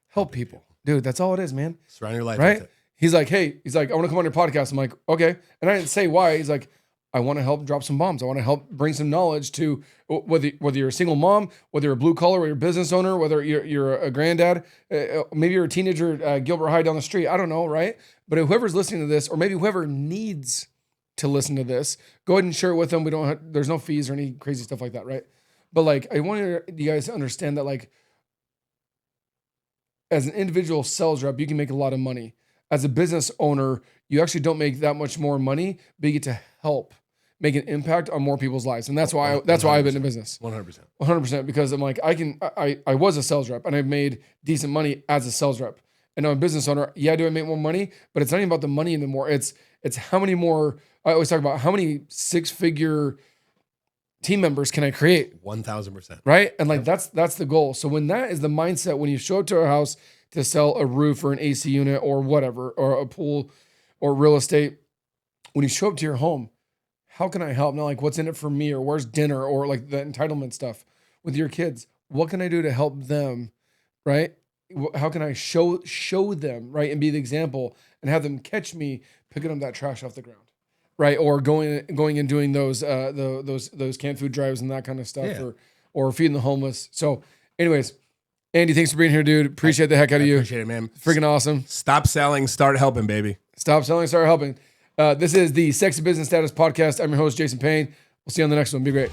help people. Dude, that's all it is, man. Surround your life Right? with it. He's like, hey, I want to come on your podcast. I'm like, okay. And I didn't say why. He's like, I want to help drop some bombs. I want to help bring some knowledge to whether you're a single mom, whether you're a blue collar, whether you're a business owner, whether you're a granddad, maybe you're a teenager at Gilbert High down the street. I don't know, right? But whoever's listening to this, or maybe whoever needs to listen to this, go ahead and share it with them. There's no fees or any crazy stuff like that, right? But like, I want you guys to understand that, like, as an individual sales rep, you can make a lot of money. As a business owner, you actually don't make that much more money, but you get to help make an impact on more people's lives. And that's why I've been in business. 100%. Because I'm like, I was a sales rep and I've made decent money as a sales rep. And I'm a business owner. Yeah, do I make more money? But it's not even about the money anymore. It's how many more, I always talk about how many 6-figure team members can I create? 1,000%. Right? And like, that's the goal. So when that is the mindset, when you show up to a house to sell a roof or an AC unit or whatever, or a pool or real estate, when you show up to your home, how can I help? Not like, what's in it for me, or where's dinner, or like the entitlement stuff with your kids. What can I do to help them, right? How can I show them, right, and be the example and have them catch me picking up that trash off the ground, right? Or going and doing those canned food drives and that kind of stuff, or feeding the homeless. So, anyways, Andy, thanks for being here, dude. Appreciate the heck out of you. Appreciate it, man. Freaking awesome. Stop selling, start helping, baby. Stop selling, start helping. This is the Sexy Business Status Podcast. I'm your host, Jason Payne. We'll see you on the next one. Be great.